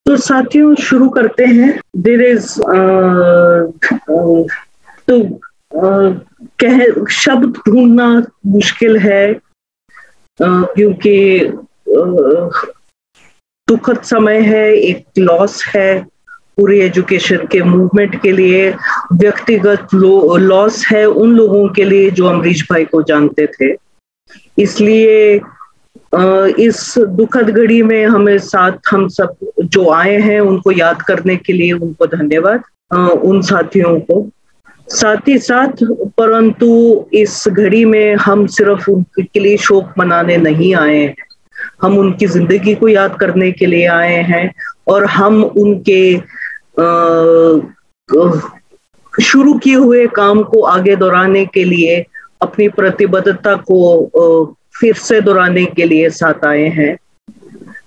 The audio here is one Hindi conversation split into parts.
तो साथियों शुरू करते हैं। देर इज तो कह शब्द ढूंढना मुश्किल है क्योंकि दुखद समय है, एक लॉस है पूरी एजुकेशन के मूवमेंट के लिए, व्यक्तिगत लॉस है उन लोगों के लिए जो अमरीश भाई को जानते थे। इसलिए इस दुखद घड़ी में हमें साथ हम सब जो आए हैं उनको याद करने के लिए उनको धन्यवाद, उन साथियों को। साथ ही साथ परंतु इस घड़ी में हम सिर्फ उनके लिए शोक मनाने नहीं आए हैं, हम उनकी जिंदगी को याद करने के लिए आए हैं और हम उनके शुरू किए हुए काम को आगे दोहराने के लिए, अपनी प्रतिबद्धता को फिर से दोहराने के लिए साथ आए हैं।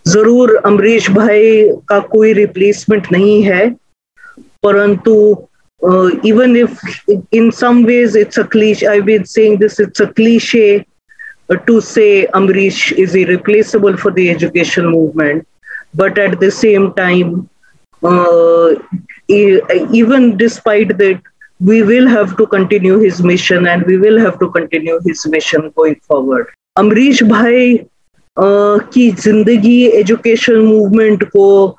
जरूर अमरीश भाई का कोई रिप्लेसमेंट नहीं है, परंतु even if in some ways it's a cliche, I've been saying this, it's a cliche to say Amrish is irreplaceable for the education movement, but at the same time, even despite that, we will have to continue his mission and we will have to continue his mission going forward. Amrish भाई की जिंदगी एजुकेशन मूवमेंट को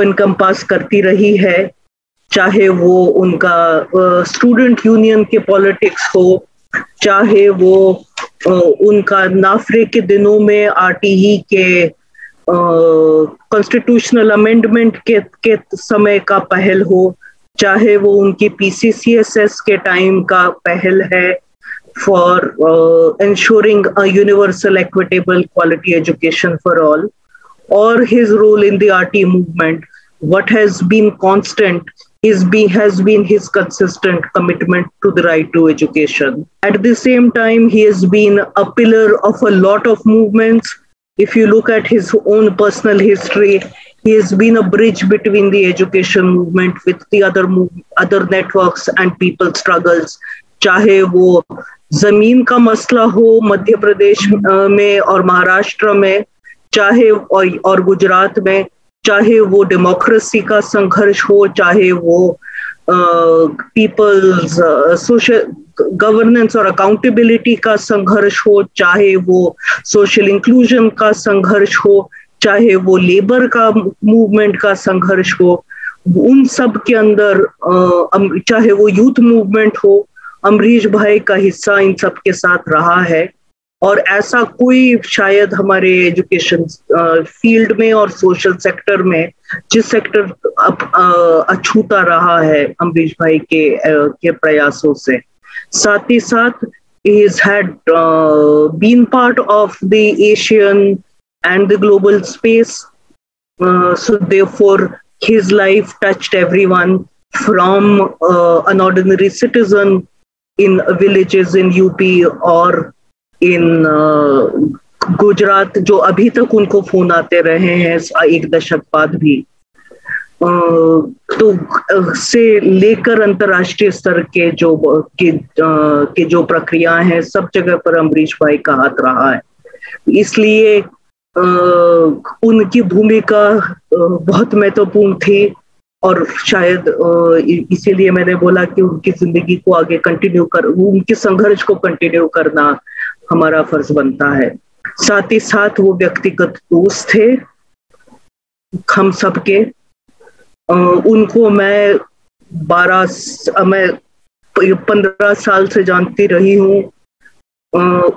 इनकम्पास करती रही है, चाहे वो उनका स्टूडेंट यूनियन के पॉलिटिक्स हो, चाहे वो उनका नाफरे के दिनों में आरटीई के कॉन्स्टिट्यूशनल अमेंडमेंट के समय का पहल हो, चाहे वो उनकी पीसीसीएसएस के टाइम का पहल है for ensuring a universal equitable quality education for all, or his role in the RT movement. What has been constant has been his consistent commitment to the right to education. At the same time, he has been a pillar of a lot of movements. If you look at his own personal history, he has been a bridge between the education movement with the other networks and people's struggles. चाहे वो जमीन का मसला हो मध्य प्रदेश में और महाराष्ट्र में, चाहे और गुजरात में, चाहे वो डेमोक्रेसी का संघर्ष हो, चाहे वो पीपल्स सोशल गवर्नेंस और अकाउंटेबिलिटी का संघर्ष हो, चाहे वो सोशल इंक्लूजन का संघर्ष हो, चाहे वो लेबर का मूवमेंट का संघर्ष हो, उन सब के अंदर चाहे वो यूथ मूवमेंट हो, अमरीश भाई का हिस्सा इन सब के साथ रहा है। और ऐसा कोई शायद हमारे एजुकेशन फील्ड में और सोशल सेक्टर में जिस सेक्टर अछूता रहा है अमरीश भाई के प्रयासों से। साथ ही साथ he has had been part of the Asian and the global space, so therefore his life touched everyone from an ordinary citizen in villages in UP और इन गुजरात, जो अभी तक उनको फोन आते रहे हैं एक दशक बाद भी, तो से लेकर अंतर्राष्ट्रीय स्तर के जो प्रक्रिया हैं, सब जगह पर अमरीश भाई का हाथ रहा है। इसलिए उनकी भूमिका बहुत महत्वपूर्ण थी और शायद इसीलिए मैंने बोला कि उनकी जिंदगी को आगे उनके संघर्ष को कंटिन्यू करना हमारा फर्ज बनता है। साथ ही साथ वो व्यक्तिगत दोस्त थे हम सबके। उनको मैं 15 साल से जानती रही हूँ।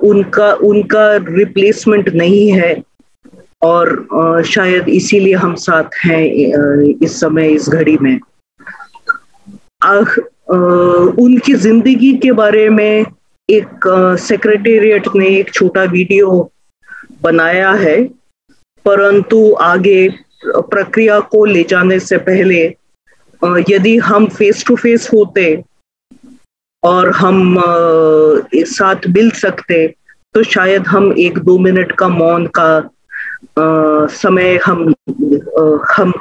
उनका रिप्लेसमेंट नहीं है और शायद इसीलिए हम साथ हैं इस समय, इस घड़ी में। उनकी जिंदगी के बारे में एक सेक्रेटेरिएट ने एक छोटा वीडियो बनाया है, परंतु आगे प्रक्रिया को ले जाने से पहले यदि हम फेस टू फेस होते और हम साथ मिल सकते तो शायद हम 1-2 मिनट का मौन का समय हम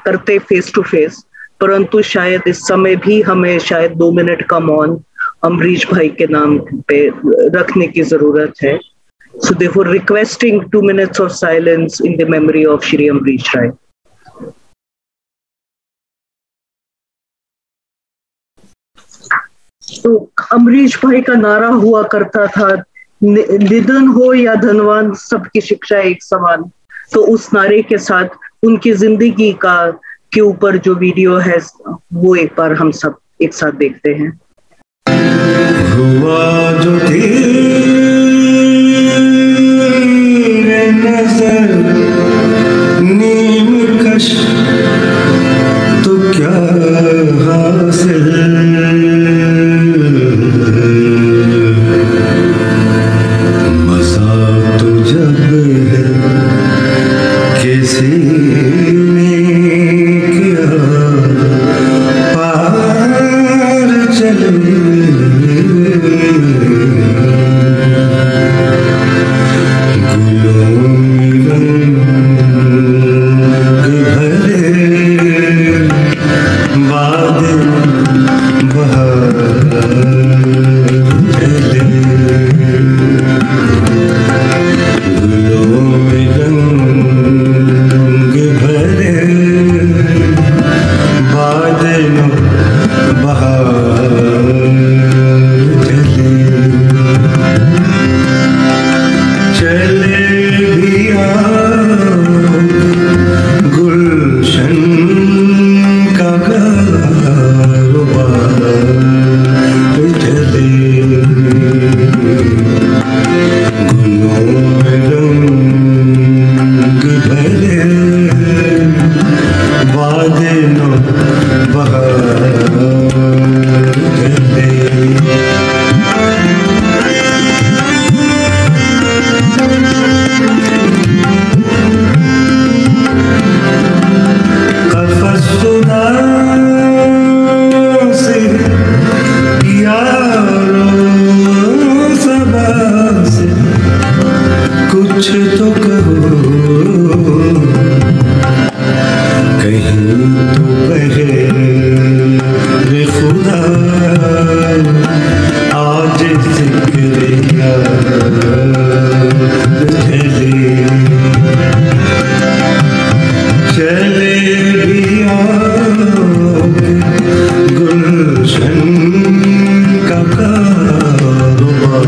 करते फेस टू फेस, परंतु शायद इस समय भी हमें शायद 2 मिनट का मौन अमरीश भाई के नाम पे रखने की जरूरत है। So therefore requesting 2 minutes of silence in the memory of Shri Amrish Rai. तो अमरीश भाई का नारा हुआ करता था, निधन हो या धनवान सबकी शिक्षा एक समान। तो उस नारे के साथ उनकी जिंदगी के ऊपर जो वीडियो है वो एक बार हम सब एक साथ देखते हैं। हुआ जो तेरे नजर नीम कश तो क्या हासिल, मसा तो जब है किसी ने किया पार चले, कुछ तो कहो, कहीं तो कहे रे खुदा आज जिक्रिया चले भी आओगे गुलशन का कारोबार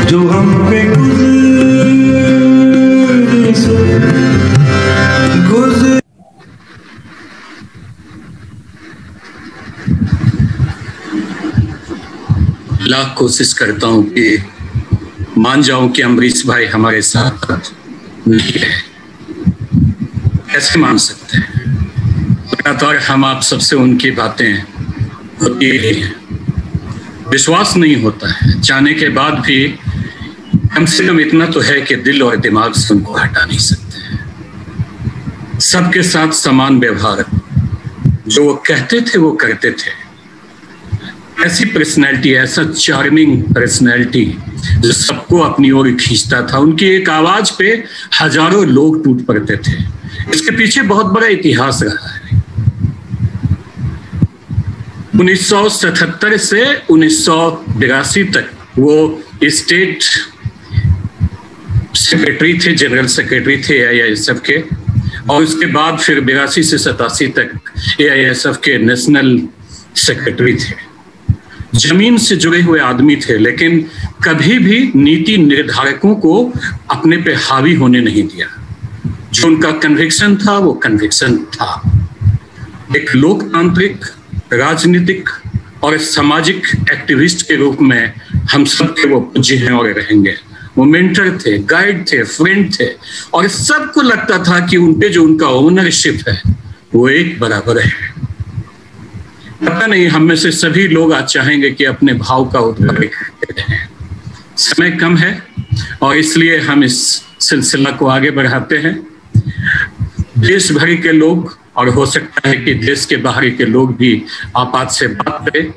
जो हम पे गुजर लाख कोशिश करता हूं कि मान जाऊं कि अमरीश भाई हमारे साथ नहीं है। कैसे मान सकते हैं? लगातार हम आप सबसे उनकी बातें होती ही हैं, विश्वास नहीं होता है। जाने के बाद भी कम से कम इतना तो है कि दिल और दिमाग से उनको हटा नहीं सकते। सबके साथ समान व्यवहार, जो वो कहते थे वो करते थे। ऐसी पर्सनैलिटी, ऐसा चार्मिंग पर्सनैलिटी जो सबको अपनी ओर खींचता था। उनकी एक आवाज पे हजारों लोग टूट पड़ते थे। इसके पीछे बहुत बड़ा इतिहास रहा है। 1977 से 1982 तक वो स्टेट सेक्रेटरी थे, जनरल सेक्रेटरी थे AISF के, और उसके बाद फिर 82 से 87 तक AISF के नेशनल सेक्रेटरी थे। जमीन से जुड़े हुए आदमी थे, लेकिन कभी भी नीति निर्धारकों को अपने पे हावी होने नहीं दिया। जो उनका कन्विक्शन था वो कन्विक्शन था। एक लोकतांत्रिक, राजनीतिक और सामाजिक एक्टिविस्ट के रूप में हम सब के वो पूज्य हैं और रहेंगे। वो मेंटर थे, गाइड थे, फ्रेंड थे, और सबको लगता था कि उनपे जो उनका ओनरशिप है वो एक बराबर है। पता नहीं, हम में से सभी लोग आज चाहेंगे कि अपने भाव का उद्धार करते हैं। समय कम है और इसलिए हम इस सिलसिला को आगे बढ़ाते हैं। देश भर के लोग, और हो सकता है कि देश के बाहर के लोग भी आपात से बात करें,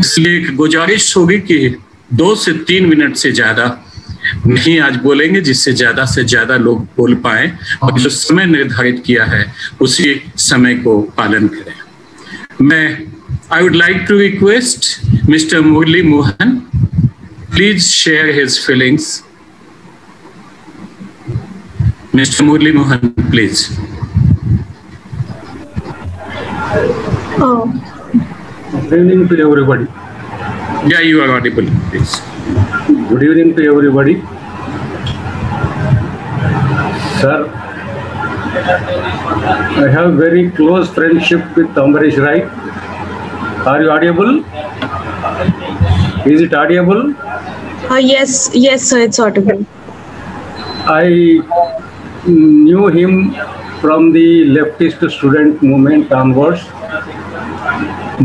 इसलिए एक गुजारिश होगी कि 2 से 3 मिनट से ज्यादा नहीं आज बोलेंगे, जिससे ज्यादा से ज्यादा लोग बोल पाए और जो समय निर्धारित किया है उसी समय को पालन करें। मैं I would like to request mister Murali Mohan, please share his feelings. Mister Murali Mohan, please. Good evening to everybody. Yeah, you are audible, please. Good evening to everybody. Sir, I have very close friendship with Ambarish Rai. Are you audible? Is it audible? Yes, sir, it's audible. I knew him from the leftist student movement onwards.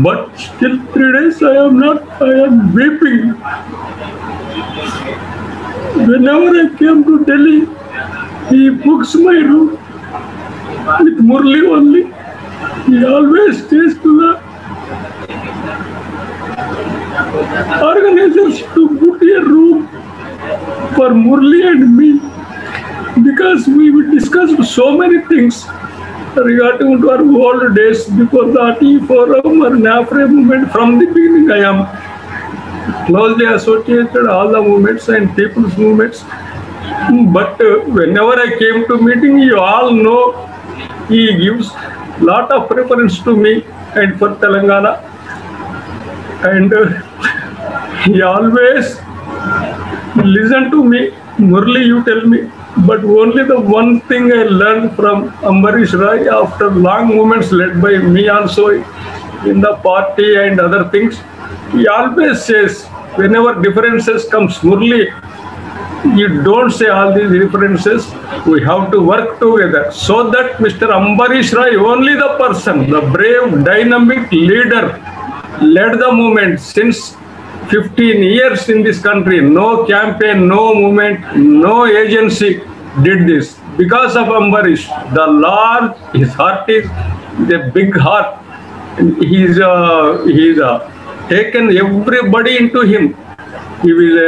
But still 3 days I am weeping. Whenever I came to Delhi, he books my room with Murli only. He always stays to the organizers to book a room for Murli and me, because we discussed so many things regarding to our old days before the RT Forum or NAFRE movement. From the beginning, I am closely associated all the movements and people's movements. But whenever I came to meeting, you all know he gives lot of preference to me and for Telangana. And he always listen to me. Murli, you tell me. But only the one thing I learned from Ambarish Rai after long movements led by me also in the party and other things, he always says, whenever differences comes, Murli, you don't say all these differences, we have to work together. So that Mr. Ambarish Rai, only the person, the brave, dynamic leader, led the movement since 15 years in this country. No campaign, no movement, no agency did this. Because of Ambarish, the Lord, his heart is a big heart. He's taken everybody into him. He will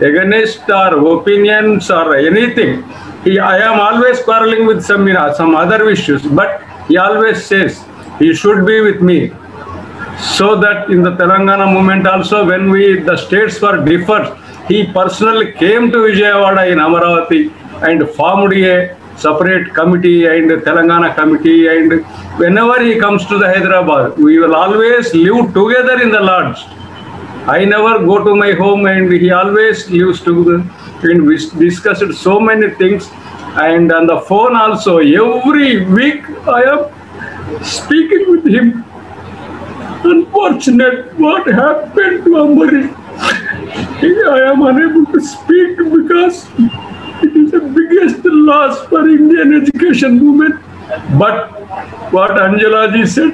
against our opinions or anything. I am always quarreling with some other issues, but he always says he should be with me. So that in the Telangana movement also, when the states were differed, he personally came to Vijayawada in Amaravati and formed a separate committee and Telangana committee. And whenever he comes to the Hyderabad, we will always live together in the lodge. I never go to my home, and he always lives together. And we discussed so many things. And on the phone also, every week I am speaking with him. Unfortunate what happened to Ambarish. I am unable to speak because it is the biggest loss for Indian education movement. But what Angela ji said,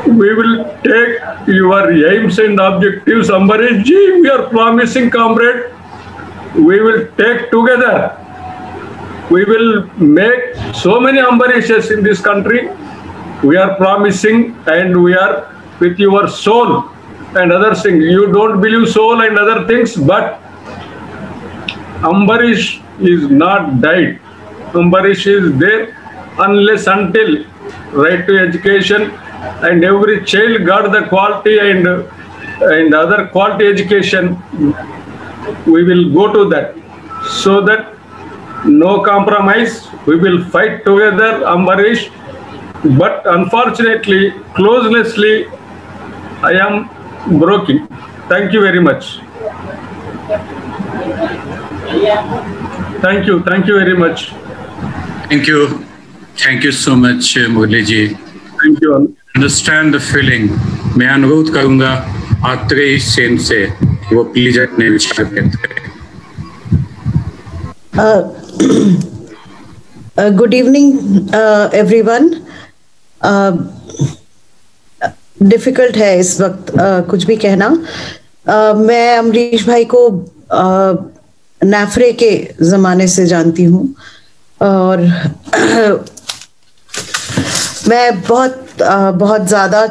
we will take your aims and objectives. Ambarish ji, we are promising, comrade, we will take together. We will make so many Ambarishes in this country. We are promising, and we are with your soul and other things. You don't believe soul and other things, but Ambarish is not died. Ambarish is there unless until right to education, and every child got the quality and other quality education. We will go to that, so that no compromise. We will fight together, Ambarish. But unfortunately, closelessly, I am broken. Thank you very much. Thank you very much. Thank you so much, Murli ji. Thank you all. Understand the feeling. मैं अनुरोध करूंगा आत्रेय सेन से वो प्लीज अपने विचार व्यक्त करें। Good evening, everyone. डिफिकल्ट है इस वक्त कुछ भी कहना। मैं अमरीश भाई को नाफरे के जमाने से जानती हूँ, और मैं बहुत ज्यादा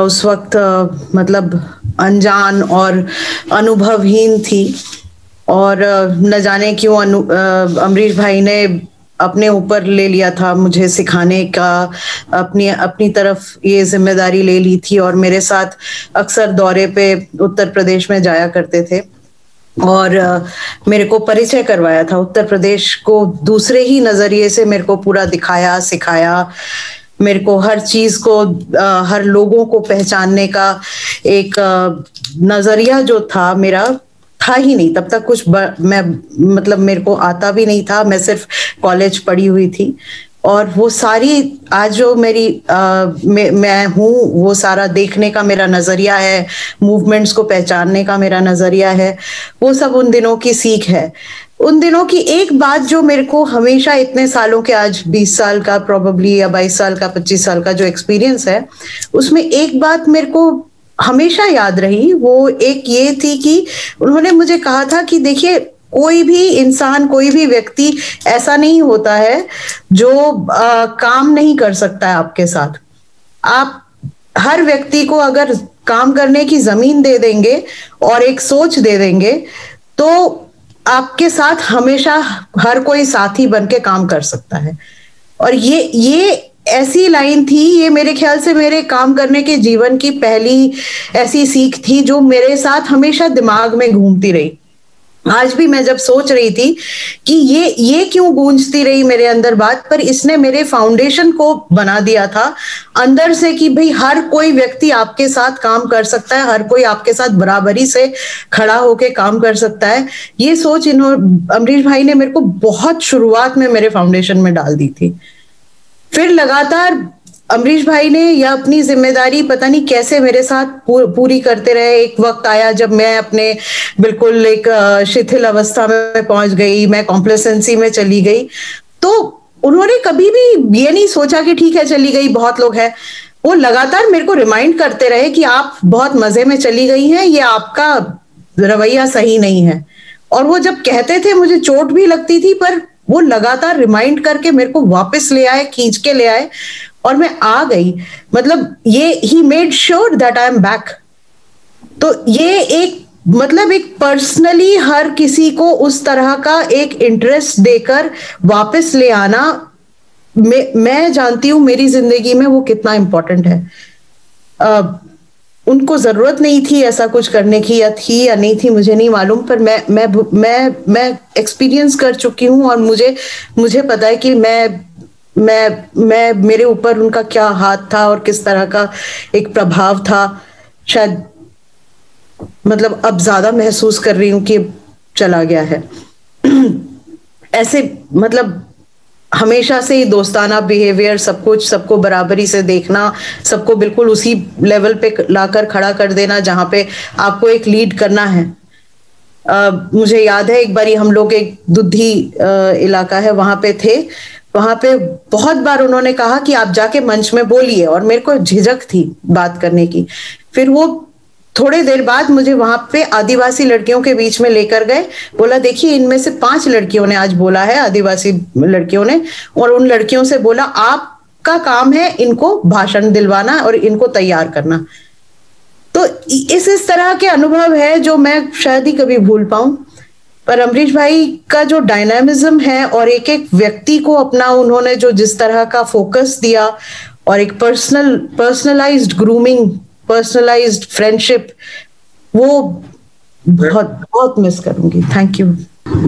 उस वक्त मतलब अनजान और अनुभवहीन थी, और न जाने क्यों अमरीश भाई ने अपने ऊपर ले लिया था मुझे सिखाने का, अपनी तरफ ये जिम्मेदारी ले ली थी और मेरे साथ अक्सर दौरे पे उत्तर प्रदेश में जाया करते थे और मेरे को परिचय करवाया था उत्तर प्रदेश को, दूसरे ही नजरिए से मेरे को पूरा दिखाया, सिखाया, मेरे को हर चीज को, हर लोगों को पहचानने का एक नजरिया जो था मेरा था ही नहीं तब तक। कुछ मैं मतलब मेरे को आता भी नहीं था, मैं सिर्फ कॉलेज पढ़ी हुई थी और वो सारी आज जो मेरी मैं हूँ वो सारा देखने का मेरा नजरिया है, मूवमेंट्स को पहचानने का मेरा नजरिया है, वो सब उन दिनों की सीख है। उन दिनों की एक बात जो मेरे को हमेशा इतने सालों के, आज 20 साल का प्रोबेबली या 22 साल का 25 साल का जो एक्सपीरियंस है, उसमें एक बात मेरे को हमेशा याद रही, वो एक ये थी कि उन्होंने मुझे कहा था कि देखिए कोई भी इंसान, कोई भी व्यक्ति ऐसा नहीं होता है जो काम नहीं कर सकता है आपके साथ। आप हर व्यक्ति को अगर काम करने की जमीन दे देंगे और एक सोच दे देंगे तो आपके साथ हमेशा हर कोई साथी बन के काम कर सकता है। और ये ऐसी लाइन थी, ये मेरे ख्याल से मेरे काम करने के जीवन की पहली ऐसी सीख थी जो मेरे साथ हमेशा दिमाग में घूमती रही। आज भी मैं जब सोच रही थी कि ये क्यों गूंजती रही मेरे अंदर बात, पर इसने मेरे फाउंडेशन को बना दिया था अंदर से कि भाई हर कोई व्यक्ति आपके साथ काम कर सकता है, हर कोई आपके साथ बराबरी से खड़ा होके काम कर सकता है। ये सोच अमरीश भाई ने मेरे को बहुत शुरुआत में मेरे फाउंडेशन में डाल दी थी। फिर लगातार अमरीश भाई ने यह अपनी जिम्मेदारी पता नहीं कैसे मेरे साथ पूरी करते रहे। एक वक्त आया जब मैं अपने बिल्कुल एक शिथिल अवस्था में पहुंच गई, मैं कॉम्प्लेसेंसी में चली गई, तो उन्होंने कभी भी ये नहीं सोचा कि ठीक है चली गई, बहुत लोग हैं। वो लगातार मेरे को रिमाइंड करते रहे कि आप बहुत मजे में चली गई हैं, ये आपका रवैया सही नहीं है। और वो जब कहते थे मुझे चोट भी लगती थी, पर वो लगातार रिमाइंड करके मेरे को वापस ले आए, खींच के ले आए और मैं आ गई। मतलब ये he made sure that I am back. तो ये एक मतलब एक पर्सनली हर किसी को उस तरह का एक इंटरेस्ट देकर वापस ले आना, मैं जानती हूं मेरी जिंदगी में वो कितना इंपॉर्टेंट है। उनको जरूरत नहीं थी ऐसा कुछ करने की, या थी या नहीं थी मुझे नहीं मालूम, पर मैं एक्सपीरियंस कर चुकी हूं और मुझे पता है कि मैं मेरे ऊपर उनका क्या हाथ था और किस तरह का एक प्रभाव था। शायद मतलब अब ज्यादा महसूस कर रही हूं कि चला गया है। ऐसे मतलब हमेशा से ही दोस्ताना बिहेवियर, सब कुछ सबको बराबरी से देखना, सबको बिल्कुल उसी लेवल पे लाकर खड़ा कर देना जहां पे आपको एक लीड करना है। मुझे याद है एक बारी हम लोग एक दुद्धि इलाका है वहां पे थे, वहां पे बहुत बार उन्होंने कहा कि आप जाके मंच में बोलिए, और मेरे को झिझक थी बात करने की। फिर वो थोड़े देर बाद मुझे वहां पे आदिवासी लड़कियों के बीच में लेकर गए, बोला देखिए इनमें से 5 लड़कियों ने आज बोला है, आदिवासी लड़कियों ने, और उन लड़कियों से बोला आपका काम है इनको भाषण दिलवाना और इनको तैयार करना। तो इस तरह के अनुभव है जो मैं शायद ही कभी भूल पाऊं। पर अमरीश भाई का जो डायनामिज्म है और एक एक व्यक्ति को अपना उन्होंने जो जिस तरह का फोकस दिया और एक पर्सनलाइज्ड ग्रूमिंग, पर्सनलाइज्ड फ्रेंडशिप, वो बहुत मिस करूंगी। Thank you.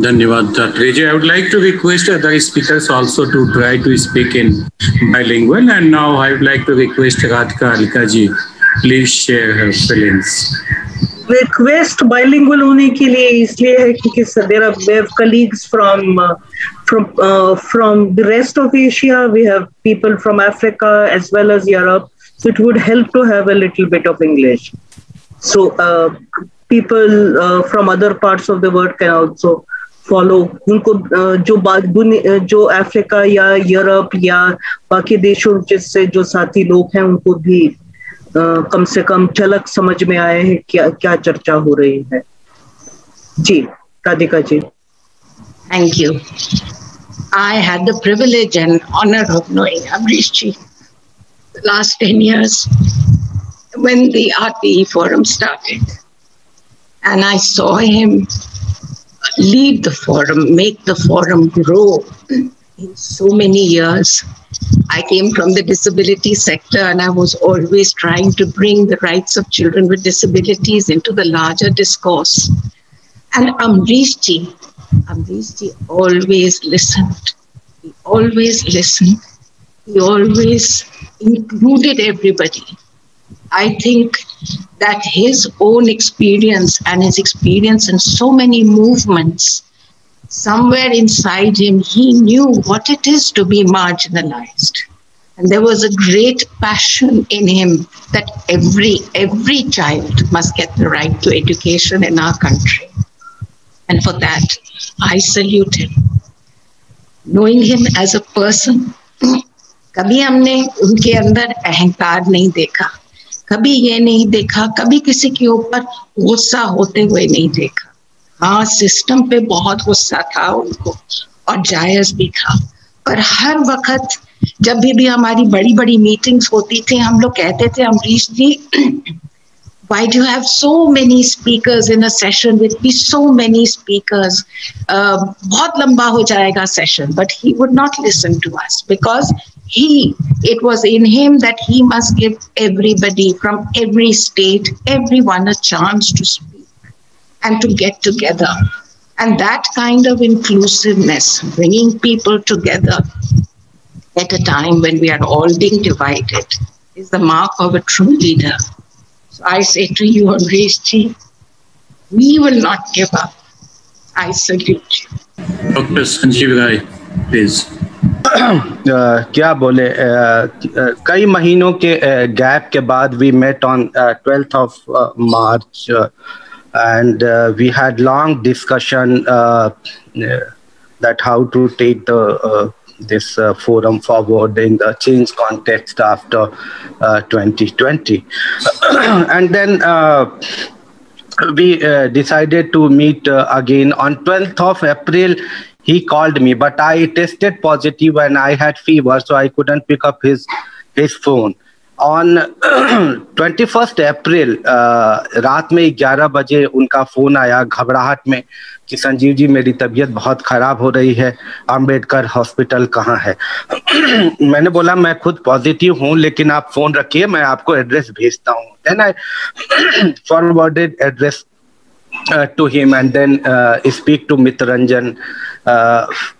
धन्यवाद Dr. AJ. I would like to request other speakers also to try to speak in bilingual, and now I would like to request Radhika Alka ji, please share her feelings. Request bilingual होने के लिए इसलिए है क्योंकि there are colleagues from the rest of Asia, we have people from Africa as well as Europe, so it would help to have a little bit of English. So people from other parts of the world can also follow. उनको जो अफ्रीका या यूरोप या बाकी देशों जिससे जो साथी लोग हैं उनको भी कम से कम झलक समझ में आए हैं क्या चर्चा हो रही है। जी Radhika ji. Thank you. I had the privilege and honor of knowing Amrish ji the last 10 years when the RTE forum started, and I saw him lead the forum, make the forum grow in so many years. I came from the disability sector and I was always trying to bring the rights of children with disabilities into the larger discourse. And Amrish ji always listened. He always listened. He always included everybody. I think that his own experience and his experience in so many movements, somewhere inside him, he knew what it is to be marginalized. And there was a great passion in him that every child must get the right to education in our country. And for that, I salute him. Knowing him as a person, कभी हमने उनके अंदर अहंकार नहीं देखा, कभी ये नहीं देखा, कभी किसी के ऊपर गुस्सा होते हुए नहीं देखा. हाँ, सिस्टम पे बहुत गुस्सा था उनको और जायज भी था, पर हर वक्त जब भी हमारी बड़ी बड़ी मीटिंग्स होती थी, हम लोग कहते थे, अमरीश जी, why do you have so many speakers in a session with me, so many speakers, बहुत लंबा हो जाएगा session. But he would not listen to us because it was in him that he must give everybody from every state, everyone a chance to speak and to get together. And that kind of inclusiveness, bringing people together at a time when we are all being divided, is the mark of a true leader. So I say to you, Amrish ji, we will not give up. I salute you. Dr. Sanjeev Rai, please. क्या बोले, कई महीनों के गैप के बाद we met on 12th of March and we had long discussion that how to take this forum forward in the change context after 2020. And then we decided to meet again on 12th of April. He called me, but I tested positive and I had fever, so I couldn't pick up his phone. On 21st April, रात में 11 बजे उनका फोन आया घबराहट में कि संजीव जी मेरी तबीयत बहुत खराब हो रही है, अंबेडकर हॉस्पिटल कहाँ है. मैंने बोला मैं खुद पॉजिटिव हूँ लेकिन आप फोन रखिए, मैं आपको एड्रेस भेजता हूँ. Then I forwarded address to him and then speak to Mitranjan.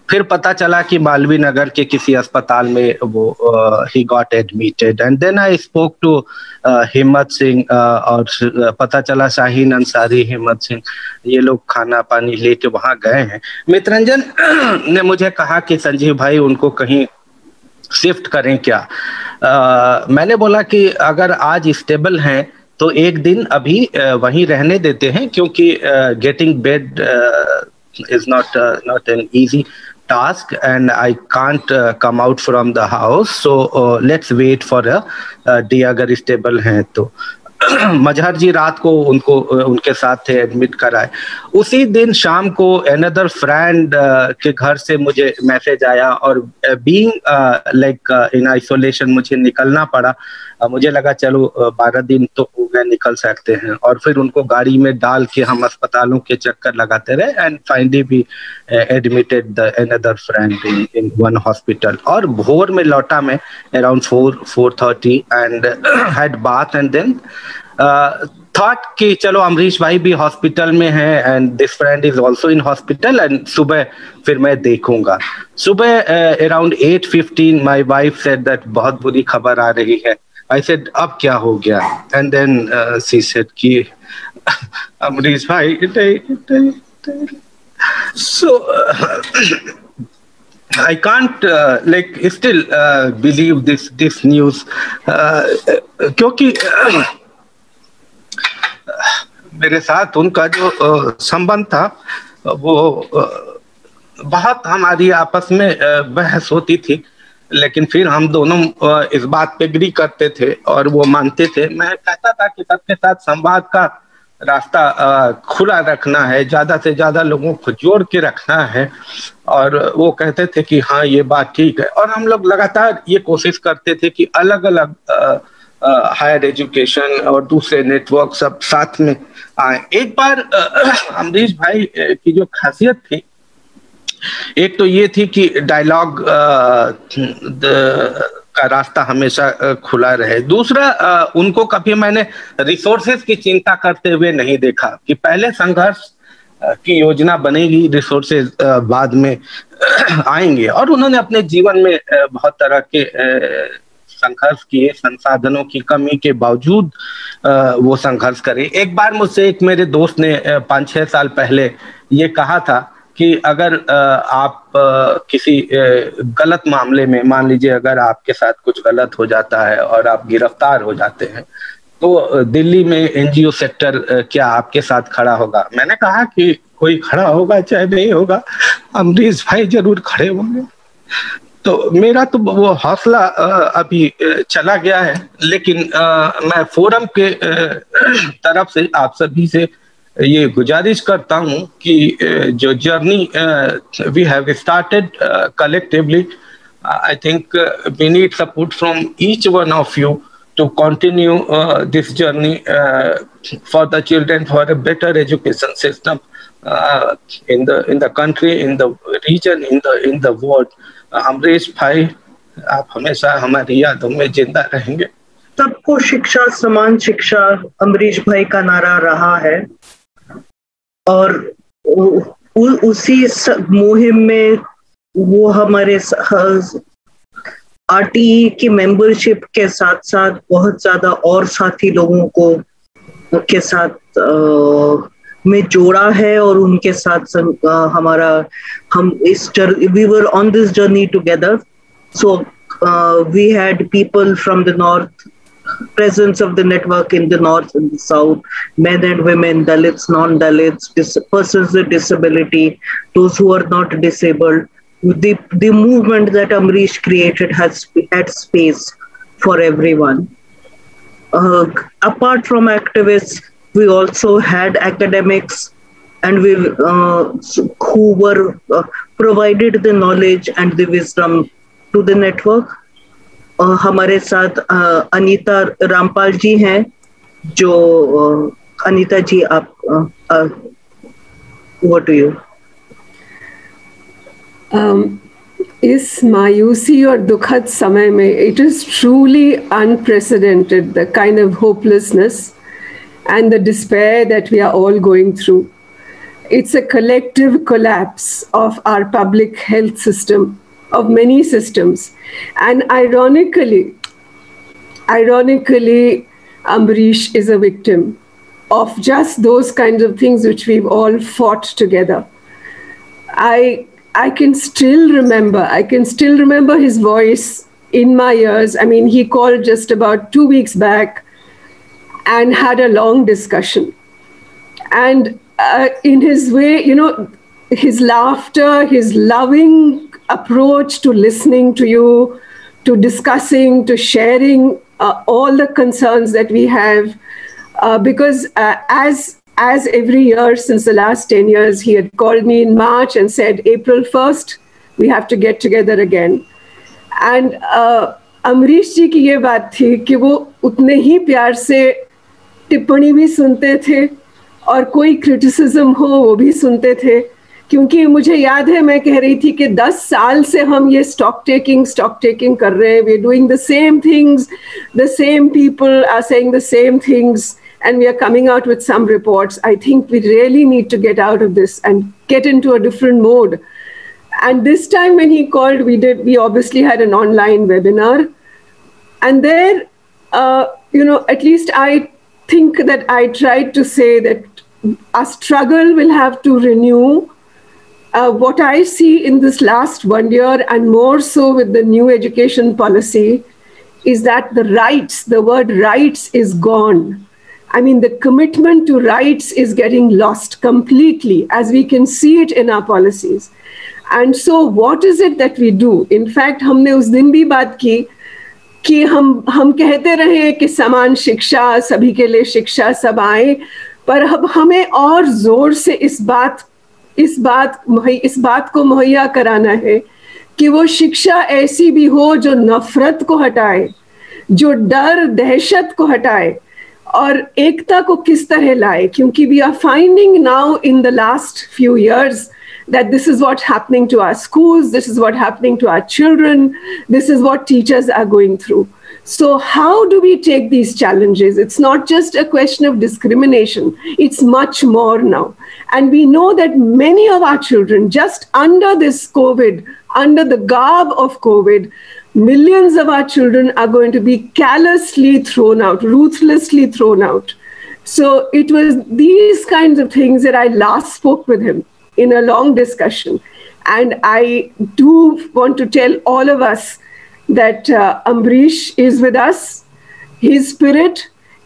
फिर पता चला कि मालवीय नगर के किसी अस्पताल में वो he got admitted. And then I spoke to हिम्मत सिंह और पता चला शाहीन अंसारी, हिम्मत सिंह, ये लोग खाना पानी लेके वहाँ गए हैं. मितरंजन ने मुझे कहा कि संजीव भाई उनको कहीं शिफ्ट करें क्या. मैंने बोला कि अगर आज स्टेबल हैं तो एक दिन अभी वहीं रहने देते हैं क्योंकि getting bed is not an easy task and I can't come out from the house, so let's wait for a day अगर stable हैं तो. मजहर जी रात को उनके साथ थे, एडमिट कराए. उसी दिन शाम को another friend के घर से मुझे मैसेज आया और being like in isolation मुझे निकलना पड़ा. मुझे लगा चलो 12 दिन तो हो गए, निकल सकते हैं. और फिर उनको गाड़ी में डाल के हम अस्पतालों के चक्कर लगाते रहे and finally we admitted the another friend in one hospital. और भोर में लौटा मैं around 4:30 and had bath and then thought कि चलो अमरीश भाई भी हॉस्पिटल में हैं and this friend is also in hospital and सुबह फिर मैं देखूंगा. सुबह around 8:15 my wife said that बहुत बुरी खबर आ रही है. I said अब क्या हो गया and then she said कि अमरीश भाई so I can't like still believe this news क्योंकि मेरे साथ उनका जो संबंध था वो बहुत हमारी आपस में बहस होती थी, लेकिन फिर हम दोनों इस बात पे एग्री करते थे और वो मानते थे. मैं कहता था कि सबके साथ संवाद का रास्ता खुला रखना है, ज्यादा से ज्यादा लोगों को जोड़ के रखना है, और वो कहते थे कि हाँ ये बात ठीक है. और हम लोग लगातार ये कोशिश करते थे कि अलग अलग हायर एजुकेशन और दूसरे नेटवर्क सब साथ में आए। एक बार अमरीश भाई की जो खासियत थी, एक तो ये थी कि डायलॉग का रास्ता हमेशा खुला रहे। दूसरा, उनको कभी मैंने रिसोर्सेज की चिंता करते हुए नहीं देखा कि पहले संघर्ष की योजना बनेगी, रिसोर्सेज बाद में आएंगे। और उन्होंने अपने जीवन में बहुत तरह के संघर्ष किए, संसाधनों की कमी के बावजूद वो संघर्ष करे। एक बार मुझसे एक मेरे दोस्त ने 5-6 साल पहले ये कहा था कि अगर आप किसी गलत मामले में, मान लीजिए अगर आपके साथ कुछ गलत हो जाता है और आप गिरफ्तार हो जाते हैं, तो दिल्ली में एनजीओ सेक्टर क्या आपके साथ खड़ा होगा? मैंने कहा कि कोई खड़ा होगा चाहे नहीं होगा, अमरीश भाई जरूर खड़े होंगे। तो मेरा तो वो हौसला अभी चला गया है, लेकिन मैं फोरम के तरफ से आप सभी से ये गुजारिश करता हूं कि जो journey we have started collectively, I think we need support from each one of you to continue this journey for the children, for a better education system in the country, in the region, in the world. Amrish भाई, आप हमेशा हमारी यादों में जिंदा रहेंगे। सबको शिक्षा, समान शिक्षा अमरीश भाई का नारा रहा है, और उसी मुहिम में वो हमारे आरटीई की मेंबरशिप के साथ साथ बहुत ज्यादा और साथी लोगों को के साथ में जोड़ा है, और उनके साथ हमारा we were on this journey together. So we had people from the north, presence of the network in the north and the south, men and women, Dalits, non-Dalits, persons with disability, those who are not disabled. The movement that Amrish created has had space for everyone. Apart from activists, we also had academics, and we who were provided the knowledge and the wisdom to the network. हमारे साथ अनीता रामपाल जी हैं, जो अनीता जी आप what do you? इस मायूसी और दुखद समय में it is truly unprecedented, the kind of hopelessness and the despair that we are all going through. It's a collective collapse of our public health system, of many systems. And ironically, Amrish is a victim of just those kinds of things which we've all fought together. I can still remember his voice in my ears. I mean, he called just about 2 weeks back and had a long discussion. And in his way, you know, his laughter, his loving approach to listening to you, to discussing, to sharing all the concerns that we have, because as every year since the last 10 years, he had called me in March and said, April 1st, we have to get together again. And Amrish ji की ये बात थी कि वो उतने ही प्यार से टिप्पणी भी सुनते थे और कोई क्रिटिसिज्म हो वो भी सुनते थे, क्योंकि मुझे याद है मैं कह रही थी कि 10 साल से हम ये स्टॉक टेकिंग कर रहे हैं, we are doing the same things, the same people are saying the same things, and we are coming out with some reports. I think we really need to get out of this and get into a different mode. And this time when he called, we obviously had an online webinar. And there, you know, at least I think that I tried to say that our struggle will have to renew. What I see in this last 1 year, and more so with the new education policy, is that the word rights is gone. I mean, the commitment to rights is getting lost completely, as we can see it in our policies. And so what is it that we do? In fact, हमने उस दिन भी बात की कि हम कहते रहे कि समान शिक्षा, सभी के लिए शिक्षा, सब आए, पर अब हमें और जोर से इस बात को मुहैया कराना है कि वो शिक्षा ऐसी भी हो जो नफरत को हटाए, जो डर दहशत को हटाए और एकता को किस तरह लाए, क्योंकि we are finding now in the last few years that this is what's happening to our schools, this is what's happening to our children, this is what teachers are going through. So how do we take these challenges? It's not just a question of discrimination, it's much more now. And we know that many of our children, just under this COVID, under the garb of COVID, millions of our children are going to be callously thrown out, ruthlessly thrown out. So it was these kinds of things that I last spoke with him in a long discussion. And I do want to tell all of us that Ambrish is with us. His spirit,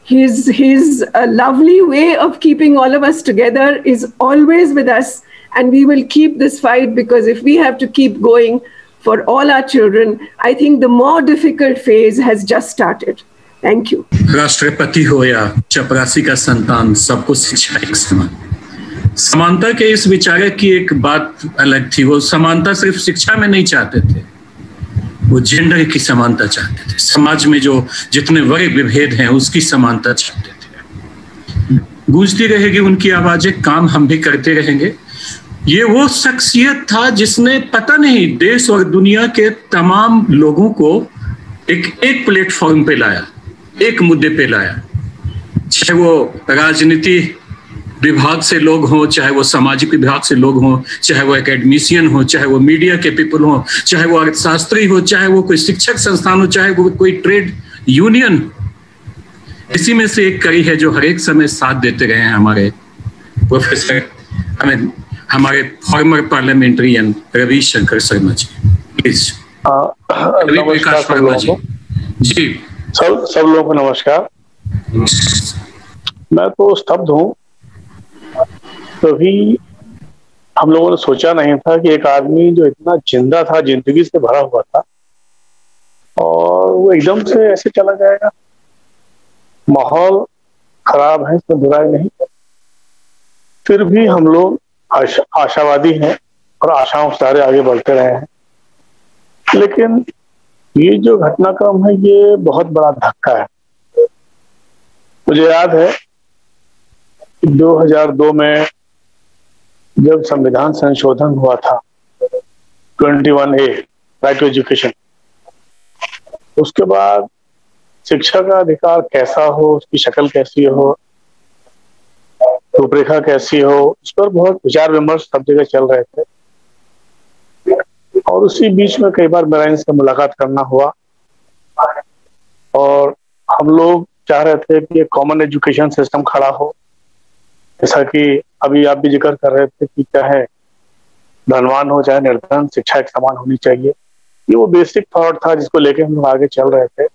his lovely way of keeping all of us together is always with us. And we will keep this fight, because if we have to keep going for all our children, I think the more difficult phase has just started. Thank you. राष्ट्रपति हो या चपरासी का संतान, सबको शिक्षा एक समान। समानता के इस विचारक की एक बात अलग थी, वो समानता सिर्फ शिक्षा में नहीं चाहते थे, वो जेंडर की समानता चाहते थे, समाज में जो जितने बड़े विभेद हैं उसकी समानता चाहते थे। गूंजती रहेगी उनकी आवाजें, काम हम भी करते रहेंगे। ये वो शख्सियत था जिसने पता नहीं देश और दुनिया के तमाम लोगों को एक प्लेटफॉर्म पे लाया, एक मुद्दे पे लाया, चाहे वो राजनीति विभाग से लोग हों, चाहे वो सामाजिक विभाग से लोग हों, चाहे वो एकेडमिशियन हो, चाहे वो मीडिया के पीपल हो, चाहे वो अर्थशास्त्री हो, चाहे वो कोई शिक्षक संस्थान हो, चाहे वो कोई ट्रेड यूनियन। इसी में से एक कड़ी है जो हर एक समय साथ देते रहे हैं हमारे प्रोफेसर, हमारे former parliamentarian Ravishankar Sharma ji. Please Vikas Verma ji. जी सब लोगों को नमस्कार। मैं तो स्तब्ध हूँ, कभी हम लोगों ने सोचा नहीं था कि एक आदमी जो इतना जिंदा था, जिंदगी से भरा हुआ था, और वो एकदम से ऐसे चला जाएगा। माहौल खराब है, इसमें बुराई नहीं, फिर भी हम लोग आशावादी हैं और आशाओं से सारे आगे बढ़ते रहे हैं। लेकिन ये जो घटनाक्रम है ये बहुत बड़ा धक्का है। मुझे याद है 2002 में जब संविधान संशोधन हुआ था 21A राइट टू एजुकेशन, उसके बाद शिक्षा का अधिकार कैसा हो, उसकी शक्ल कैसी हो, रूपरेखा कैसी हो, इस पर बहुत विचार विमर्श सब जगह चल रहे थे। और उसी बीच में कई बार मेरा इनसे मुलाकात करना हुआ, और हम लोग चाह रहे थे कि एक कॉमन एजुकेशन सिस्टम खड़ा हो, जैसा कि अभी आप भी जिक्र कर रहे थे कि चाहे धनवान हो चाहे निर्धन, शिक्षा एक समान होनी चाहिए। ये वो बेसिक थॉट था जिसको लेके हम लोग आगे चल रहे थे।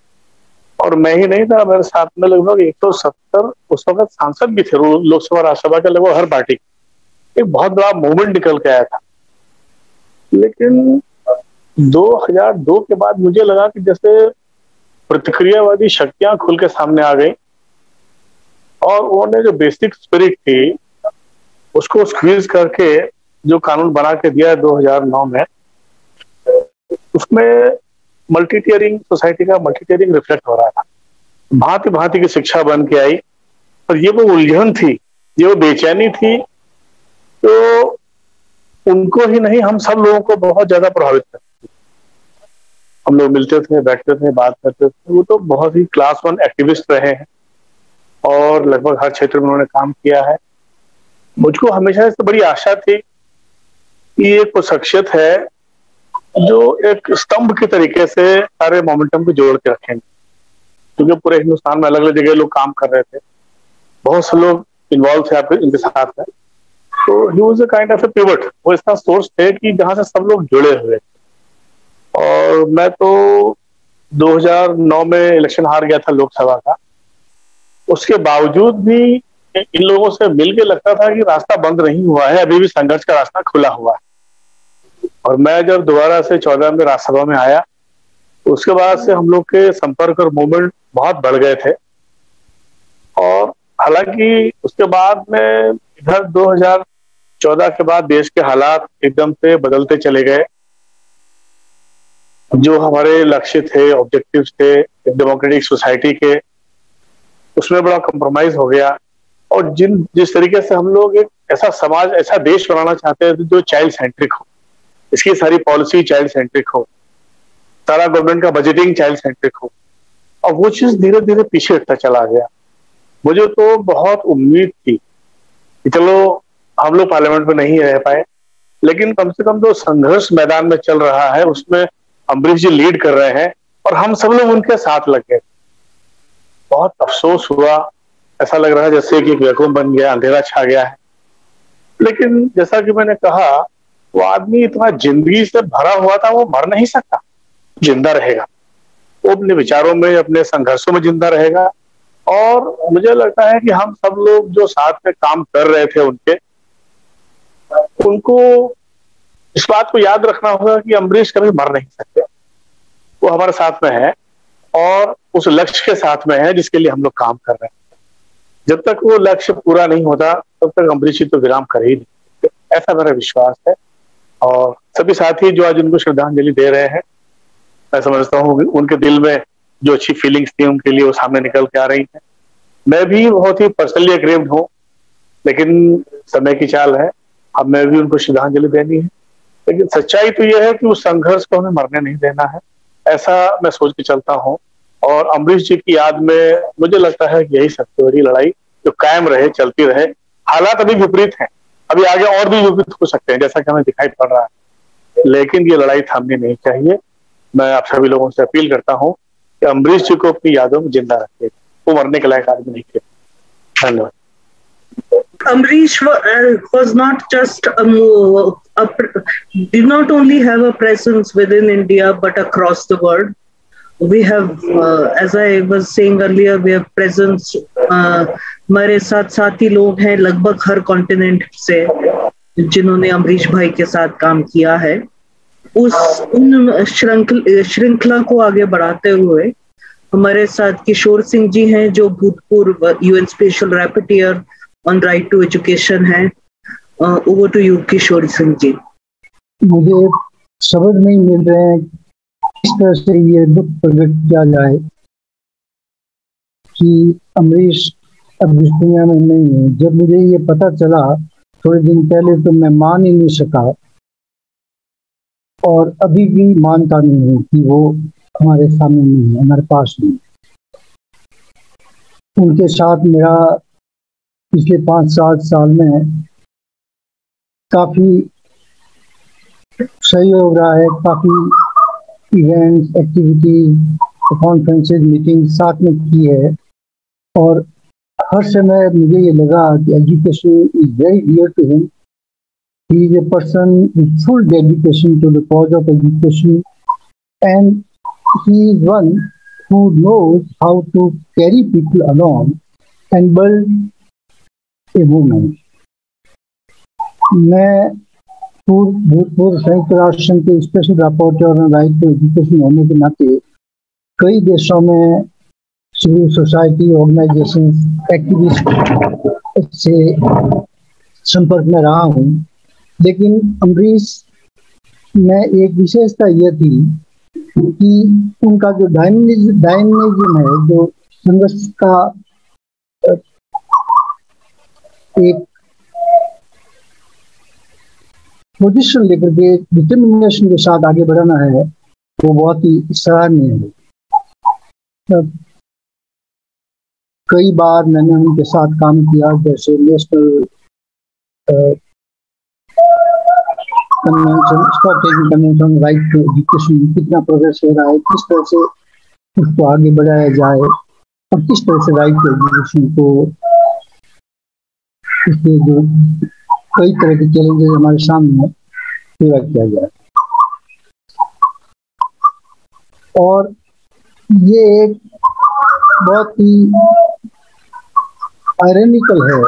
और मैं ही नहीं था, मेरे साथ में लगभग 170 उस वक्त सांसद भी थे लोकसभा राज्यसभा के, लगभग हर पार्टी। एक बहुत बड़ा मूवमेंट निकल के आया था। लेकिन 2002 के बाद मुझे लगा कि जैसे प्रतिक्रियावादी शक्तियां खुल के सामने आ गई, और उन्होंने जो बेसिक स्पिरिट थी उसको स्क्वीज करके जो कानून बना के दिया 2009 में, उसमें मल्टी टियरिंग सोसाइटी का मल्टी टियरिंग रिफ्लेक्ट हो रहा था। भांति भांति की शिक्षा बन के आई, और ये वो उलझन थी, ये वो बेचैनी थी, तो उनको ही नहीं हम सब लोगों को बहुत ज्यादा प्रभावित करती थी। हम लोग मिलते थे, बैठते थे, बात करते थे। वो तो बहुत ही क्लास 1 एक्टिविस्ट रहे हैं और लगभग हर क्षेत्र में उन्होंने काम किया है। मुझको हमेशा इससे बड़ी आशा थी कि एक वो शख्सियत है जो एक स्तंभ के तरीके से सारे मोमेंटम को जोड़ के रखेंगे, क्योंकि पूरे हिंदुस्तान में अलग अलग जगह लोग काम कर रहे थे, बहुत से लोग इन्वॉल्व थे आपके इनके साथ में। तो he was a kind of A pivot, वो इसका सोर्स थे कि जहां से सब लोग जुड़े हुए थे। और मैं तो 2009 में इलेक्शन हार गया था लोकसभा का, उसके बावजूद भी इन लोगों से मिलके लगता था कि रास्ता बंद नहीं हुआ है, अभी भी संघर्ष का रास्ता खुला हुआ है। और मैं जब दोबारा से 14 में राज्यसभा में आया, उसके बाद से हम लोग के संपर्क और मूवमेंट बहुत बढ़ गए थे। और हालांकि उसके बाद में इधर 2014 के बाद देश के हालात एकदम से बदलते चले गए। जो हमारे लक्ष्य थे, ऑब्जेक्टिव्स थे डेमोक्रेटिक सोसाइटी के, उसमें बड़ा कॉम्प्रोमाइज हो गया। और जिस तरीके से हम लोग एक ऐसा समाज, ऐसा देश बनाना चाहते हैं जो चाइल्ड सेंट्रिक हो, इसकी सारी पॉलिसी चाइल्ड सेंट्रिक हो, सारा गवर्नमेंट का बजटिंग चाइल्ड सेंट्रिक हो, और वो चीज धीरे धीरे पीछे हटता चला गया। मुझे तो बहुत उम्मीद थी कि चलो हम लोग पार्लियामेंट में नहीं रह पाए, लेकिन कम से कम जो संघर्ष मैदान में चल रहा है उसमें अम्बरीश जी लीड कर रहे हैं और हम सब लोग उनके साथ लग गए। बहुत अफसोस हुआ, ऐसा लग रहा है जैसे कि एक वैक्यूम बन गया, अंधेरा छा गया है। लेकिन जैसा कि मैंने कहा, वो आदमी इतना जिंदगी से भरा हुआ था, वो मर नहीं सकता, जिंदा रहेगा। वो अपने विचारों में, अपने संघर्षों में जिंदा रहेगा। और मुझे लगता है कि हम सब लोग जो साथ में काम कर रहे थे उनको इस बात को याद रखना होगा कि अम्बरीश कभी मर नहीं सकते। वो हमारे साथ में है और उस लक्ष्य के साथ में है जिसके लिए हम लोग काम कर रहे हैं। जब तक वो लक्ष्य पूरा नहीं होता तब तक अम्बरीश जी तो विराम कर ही नहीं, ऐसा मेरा विश्वास है। और सभी साथी जो आज उनको श्रद्धांजलि दे रहे हैं, मैं समझता हूँ उनके दिल में जो अच्छी फीलिंग्स थी उनके लिए वो सामने निकल के आ रही है। मैं भी बहुत ही पर्सनली एग्रीव्ड हूँ, लेकिन समय की चाल है, अब मैं भी उनको श्रद्धांजलि देनी है। लेकिन सच्चाई तो यह है कि उस संघर्ष को हमें मरने नहीं देना है, ऐसा मैं सोच के चलता हूँ। और अम्बरीश जी की याद में मुझे लगता है कि यही सबसे बड़ी लड़ाई जो कायम रहे, चलती रहे। हालात अभी विपरीत हैं, अभी आगे और भी विपरीत हो सकते हैं जैसा कि हमें दिखाई पड़ रहा है, लेकिन ये लड़ाई थामनी नहीं चाहिए। मैं आप सभी लोगों से अपील करता हूँ कि अम्बरीश जी को अपनी यादों में जिंदा रखिए, वो मरने के लायक आदमी नहीं थे। धन्यवाद। Amrish was not just did not only have a presence within India but across the world. We have, as I was saying earlier, we have presence. हमारे साथ साथी लोग हैं लगभग हर कॉन्टिनेंट से जिन्होंने अम्बरीश भाई के साथ काम किया है। उन श्रृंखला को आगे बढ़ाते हुए हमारे साथ किशोर सिंह जी हैं जो भूतपूर्व UN special rapporteur on right to education है। Over to you Kishore Singh ji. मुझे शब्द नहीं मिल रहे हैं किस तरह से ये दुख प्रकट किया जाए कि अम्बरीश अब इस दुनिया में नहीं है। जब मुझे ये पता चला थोड़े दिन पहले तो मैं मान ही नहीं सका और अभी भी मानता नहीं हूँ कि वो हमारे सामने नहीं है, हमारे पास नहीं। उनके साथ मेरा पिछले 5-7 साल में काफी सहयोग रहा है, काफी इवेंट्स, एक्टिविटीज, कॉन्फ्रेंसेज, मीटिंग साथ में की है। और हर समय मुझे ये लगा कि education is very dear to him. He is a person with full dedication to the cause of education and he is one who knows how to carry people along and build a movement. मैं भूतपूर्व संयुक्त राष्ट्र संघ के special rapporteur on right to education होने के नाते कई देशों में सिविल सोसाइटी ऑर्गेनाइजेशन एक्टिविस्ट से संपर्क में रहा हूँ। लेकिन अम्बरीश में एक विशेषता यह थी कि उनका जो डायनेमिज्म है, जो संघर्ष का एक पोजीशन लेकर के डिटर्मिनेशन के साथ आगे बढ़ाना है, वो बहुत ही सराहनीय है। कई बार मैंने उनके साथ काम किया, जैसे national convention, stock taking convention right to education, कितना प्रोग्रेस हो रहा है, किस तरह से उसको आगे बढ़ाया जाए और किस तरह से राइट टू एजुकेशन को, इसके जो कई तरह के चैलेंजेस हमारे सामने पूरा किया जाए। और ये एक बहुत ही आयरनिकल है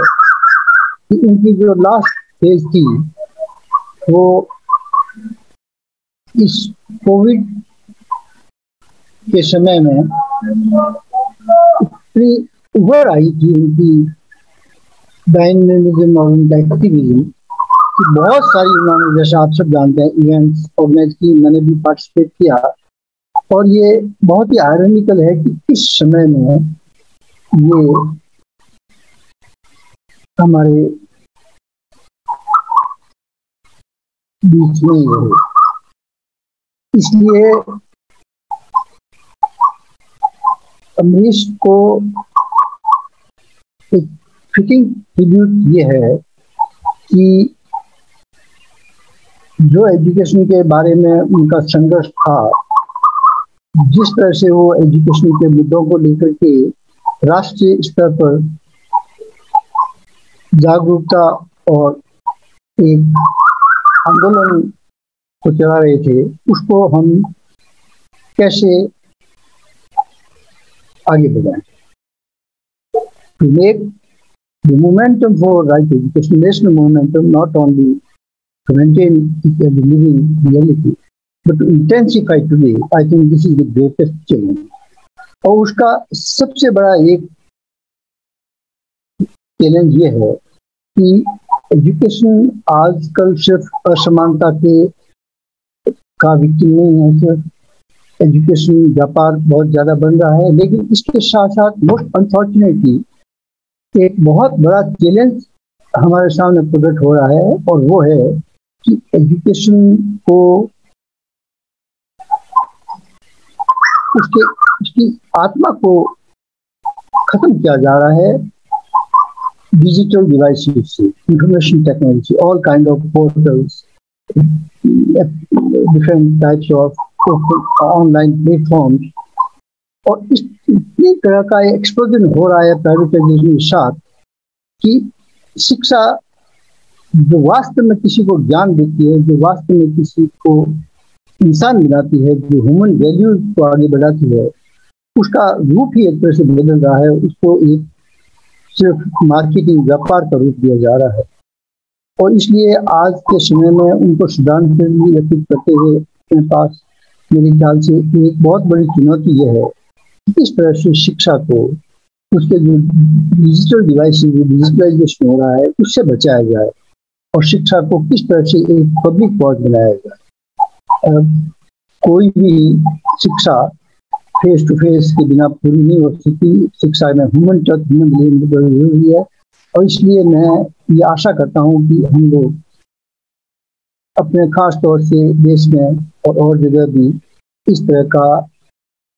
कि उनकी जो लास्ट फेज थी वो इस कोविड के समय में इतनी उभर आई थी उनकी डायनेमिज्म और उनका एक्टिविज्म कि बहुत सारी उन्होंने, जैसे आप सब जानते हैं, इवेंट्स ऑर्गेनाइज की, मैंने भी पार्टिसिपेट किया। और ये बहुत ही आयरनिकल है कि इस समय में ये हमारे बीच में ही रहे। इसलिए अमरीश को एक फिटिंग ट्रिब्यूट ये है कि जो एजुकेशन के बारे में उनका संघर्ष था, जिस तरह से वो एजुकेशन के मुद्दों को लेकर के राष्ट्रीय स्तर पर जागरूकता और एक आंदोलन को चला रहे थे, उसको हम कैसे आगे बढ़ाएं। To make the momentum for right education, national momentum, not only to maintain it as a living reality, but to intensify today, I think this is the greatest challenge. और उसका सबसे बड़ा एक चैलेंज ये है कि एजुकेशन आजकल सिर्फ असमानता के का विक्टिम नहीं है, सिर्फ एजुकेशन व्यापार बहुत ज़्यादा बन रहा है, लेकिन इसके साथ साथ मोस्ट अनफॉर्चुनेटली एक बहुत बड़ा चैलेंज हमारे सामने प्रकट हो रहा है, और वो है कि एजुकेशन को उसकी आत्मा को खत्म किया जा रहा है डिजिटल डिवाइसेस से, information technology, all kind of portals, different types of online platforms, और इतनी तरह का एक्सप्लोजन हो रहा है प्राइवेटाइजेशन के साथ कि शिक्षा जो वास्तव में किसी को ज्ञान देती है, जो वास्तव में किसी को इंसान बनाती है, जो ह्यूमन वैल्यूज को आगे बढ़ाती है, उसका रूप ही एक तरह से बदल रहा है। उसको एक सिर्फ मार्केटिंग व्यापार का रूप दिया जा रहा है, और इसलिए आज के समय में उनको श्रद्धांजलि व्यतीत करते हुए अपने पास मेरे ख्याल से एक बहुत बड़ी चुनौती यह है कि इस तरह से शिक्षा को उसके जो डिजिटल डिवाइसेज, डिजिटलाइजेशन हो रहा है, उससे बचाया जाए, और शिक्षा को किस तरह से एक पब्लिक पॉइंट बनाया जाए। कोई भी शिक्षा फेस टू फेस के बिना पूरी नहीं हो सकती। शिक्षा में ह्यूमन टच, ह्यूमन बिहेवियर बहुत जरूरी है, और इसलिए मैं ये आशा करता हूँ कि हम लोग अपने खास तौर से देश में और जगह भी इस तरह का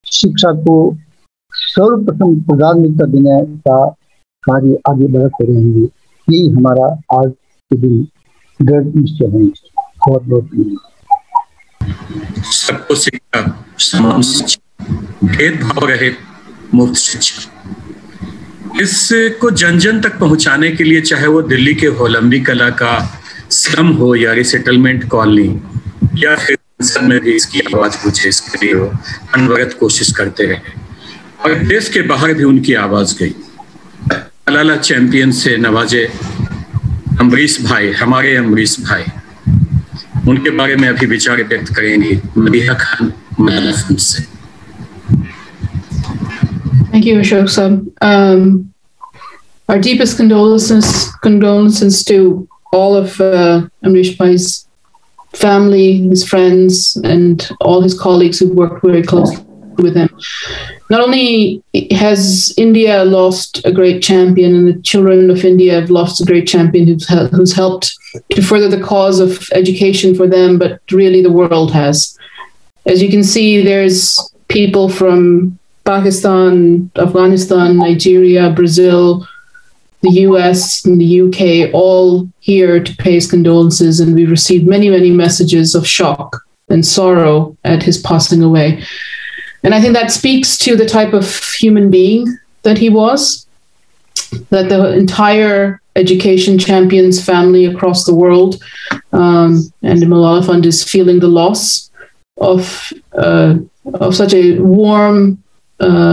शिक्षा को सर्वप्रथम प्राथमिकता देने का कार्य आगे बढ़ते रहेंगे। यही हमारा आज के दिन दृढ़ निश्चय है। बहुत बहुत सबको शिक्षा, समान शिक्षा, भेदभाव रहित मुफ्त शिक्षा, इसको जन जन तक पहुंचाने के लिए चाहे वो दिल्ली के होलंबी कला का स्लम हो या रिसेटलमेंट कॉलोनी, या फिर संसद में भी इसकी आवाज पूछे, इसके लिए वो अनवरत कोशिश करते रहे, और देश के बाहर भी उनकी आवाज गई। मलाला चैंपियन से नवाजे अमरीश भाई, हमारे अमरीश भाई, उनके बारे में अभी विचार व्यक्त करेंगी मदीहा खान मलाला से। Thank you, Ashok sir. Our deepest condolences to all of Amrish Bhai's family, his friends, and all his colleagues who worked very closely with him. Not only has India lost a great champion, and the children of India have lost a great champion who's helped to further the cause of education for them, but really the world has. As you can see, there's people from Pakistan, Afghanistan, Nigeria, Brazil, the US, and the UK, all here to pay his condolences, and we received many, many messages of shock and sorrow at his passing away. And I think that speaks to the type of human being that he was, that the entire education champions family across the world and the Malala Fund is feeling the loss of such a warm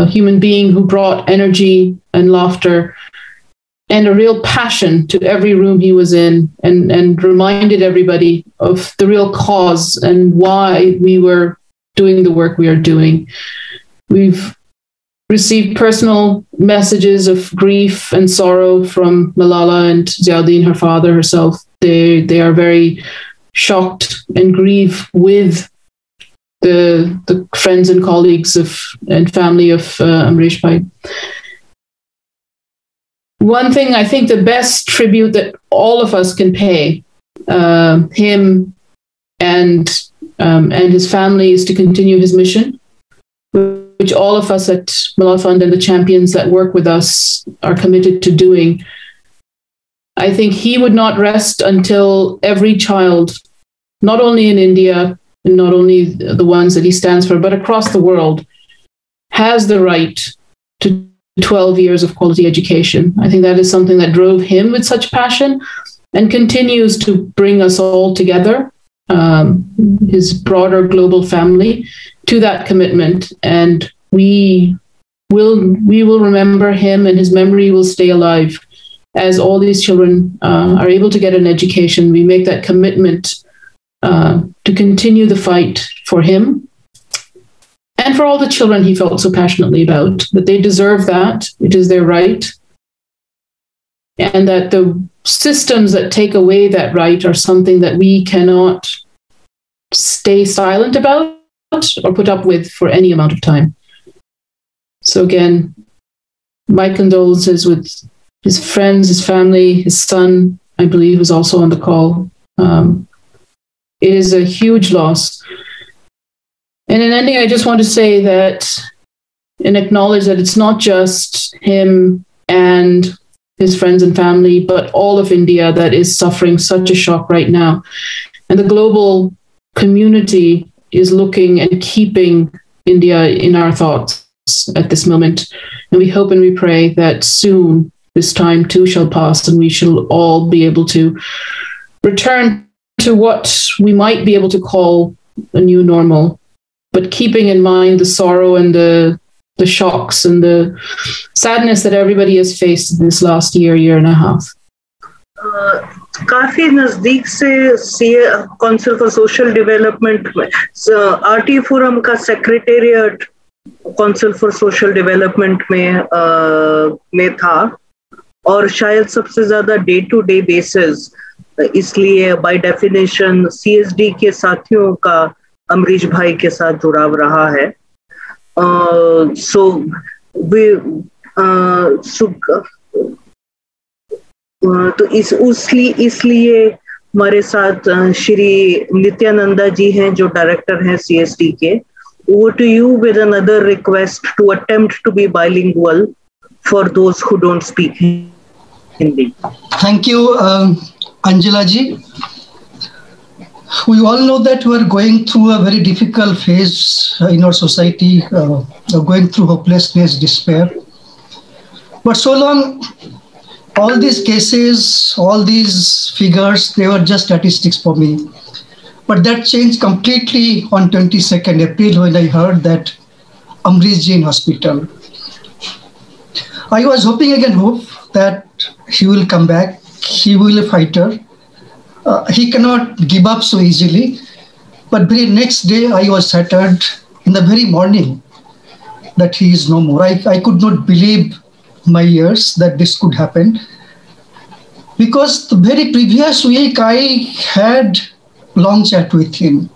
human being who brought energy and laughter and a real passion to every room he was in, and reminded everybody of the real cause and why we were doing the work we are doing. We've received personal messages of grief and sorrow from Malala and Ziauddin, her father herself. They are very shocked and grieve with the friends and colleagues and family of Amrish Bhai. One thing, I think the best tribute that all of us can pay him and his family is to continue his mission, which all of us at Malal Fund and the champions that work with us are committed to doing. I think he would not rest until every child, not only in India and not only the ones that he stands for, but across the world, has the right to 12 years of quality education. I think that is something that drove him with such passion and continues to bring us all together, his broader global family, to that commitment. And we will remember him, and his memory will stay alive as all these children are able to get an education. We make that commitment to continue the fight for him and for all the children he felt so passionately about, that they deserve that. It is their right. And that the systems that take away that right are something that we cannot stay silent about or put up with for any amount of time. So again, my condolences with his friends, his family, his son, I believe, was also on the call. It is a huge loss. And in ending, I just want to say that and acknowledge that it's not just him and his friends and family, but all of India that is suffering such a shock right now. And the global community is looking and keeping India in our thoughts at this moment. And we hope and we pray that soon this time too shall pass and we shall all be able to return to what we might be able to call a new normal, but keeping in mind the sorrow and the shocks and the sadness that everybody has faced in this last year and a half. काफी नजदीक से काउंसिल फॉर सोशल डेवलपमेंट में आरटी फोरम का secretariat council for social development में था और शायद सबसे ज्यादा डे टू डे बेसिस, इसलिए बाय डेफिनेशन सीएसडी के साथियों का अमरीश भाई के साथ जुड़ाव रहा है. तो इसलिए हमारे साथ श्री नित्यानंदा जी हैं जो डायरेक्टर हैं सीएसडी के. Over to you with another request to attempt to be bilingual for those who don't speak Hindi. Thank you, Angela ji. We all know that we are going through a very difficult phase in our society, going through hopelessness, despair. But so long, all these cases, all these figures, they were just statistics for me. But that changed completely on 22nd April when I heard that Amrish ji in hospital. I was hoping again that he will come back. He will be a fighter. He cannot give up so easily. But very next day, I was shattered in the very morning that he is no more. I could not believe my ears that this could happen. Because the very previous week, I had long chat with him,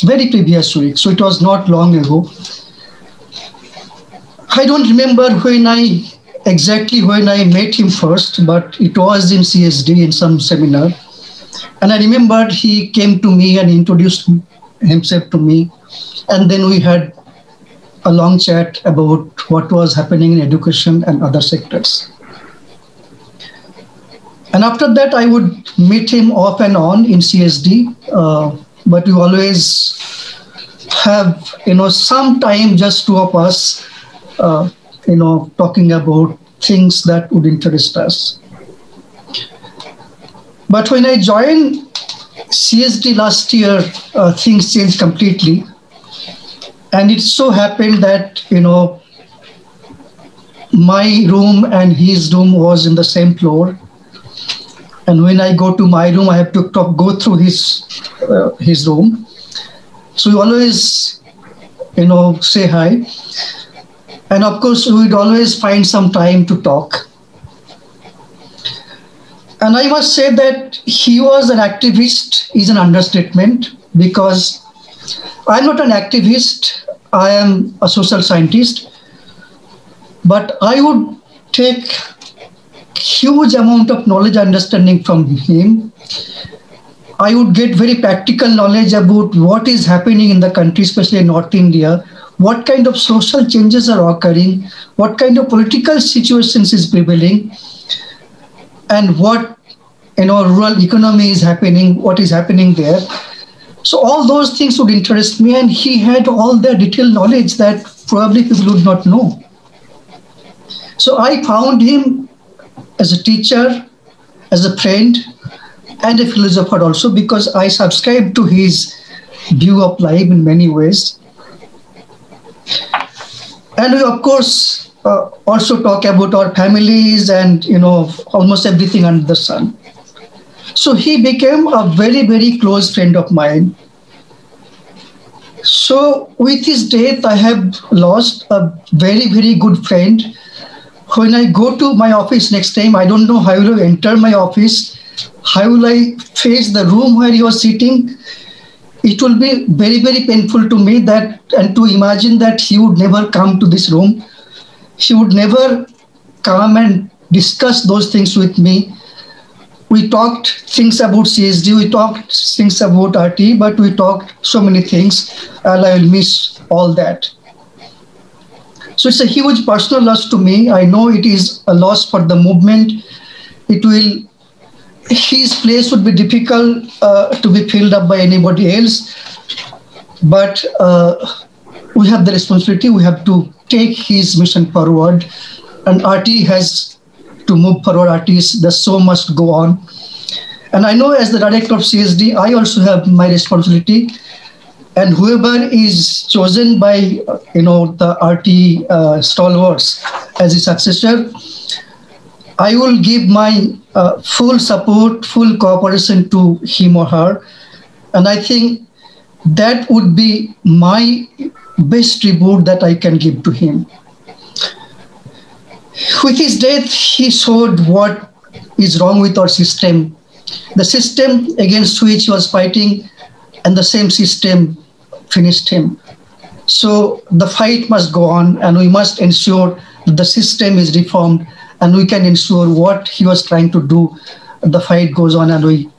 very previous week. So it was not long ago. I don't remember exactly when I met him first, but it was in CSD in some seminar. And I remembered he came to me and introduced himself to me. And then we had a long chat about what was happening in education and other sectors. And after that, I would meet him off and on in CSD, but we always have, some time just two of us, talking about things that would interest us. But when I joined CSD last year, things changed completely. And it so happened that, my room and his room was in the same floor. And when I go to my room, I have to go through his room. So we always, say hi. And of course, we would always find some time to talk. And I must say that he was an activist is an understatement, because I'm not an activist. I am a social scientist, but I would take huge amount of knowledge understanding from him. I would get very practical knowledge about what is happening in the country, especially in North India, what kind of social changes are occurring, what kind of political situations is prevailing, and what rural economy is happening, what is happening there. So all those things would interest me, and he had all the detailed knowledge that probably people would not know. So I found him as a teacher, as a friend, and a philosopher also, because I subscribe to his view of life in many ways. And we, of course, also talk about our families and, almost everything under the sun. So he became a very, very close friend of mine. So with his death, I have lost a very, very good friend. When I go to my office next time, I don't know how I will enter my office. How will I face the room where he was sitting? It will be very, very painful to me and to imagine that he would never come to this room. He would never come and discuss those things with me. We talked things about CSD, we talked things about RT, but we talked so many things, and I will miss all that. So it's a huge personal loss to me. I know it is a loss for the movement. His place would be difficult to be filled up by anybody else, but we have the responsibility. We have to take his mission forward, and RT has to move forward. The show must go on. And I know as the director of CSD, I also have my responsibility, and whoever is chosen by the RT stalwarts as a successor, I will give my full support, full cooperation to him or her. And I think that would be my best tribute that I can give to him. With his death, he showed what is wrong with our system. The system against which he was fighting, and the same system finished him. So the fight must go on, and we must ensure that the system is reformed, and we can ensure what he was trying to do. The fight goes on, and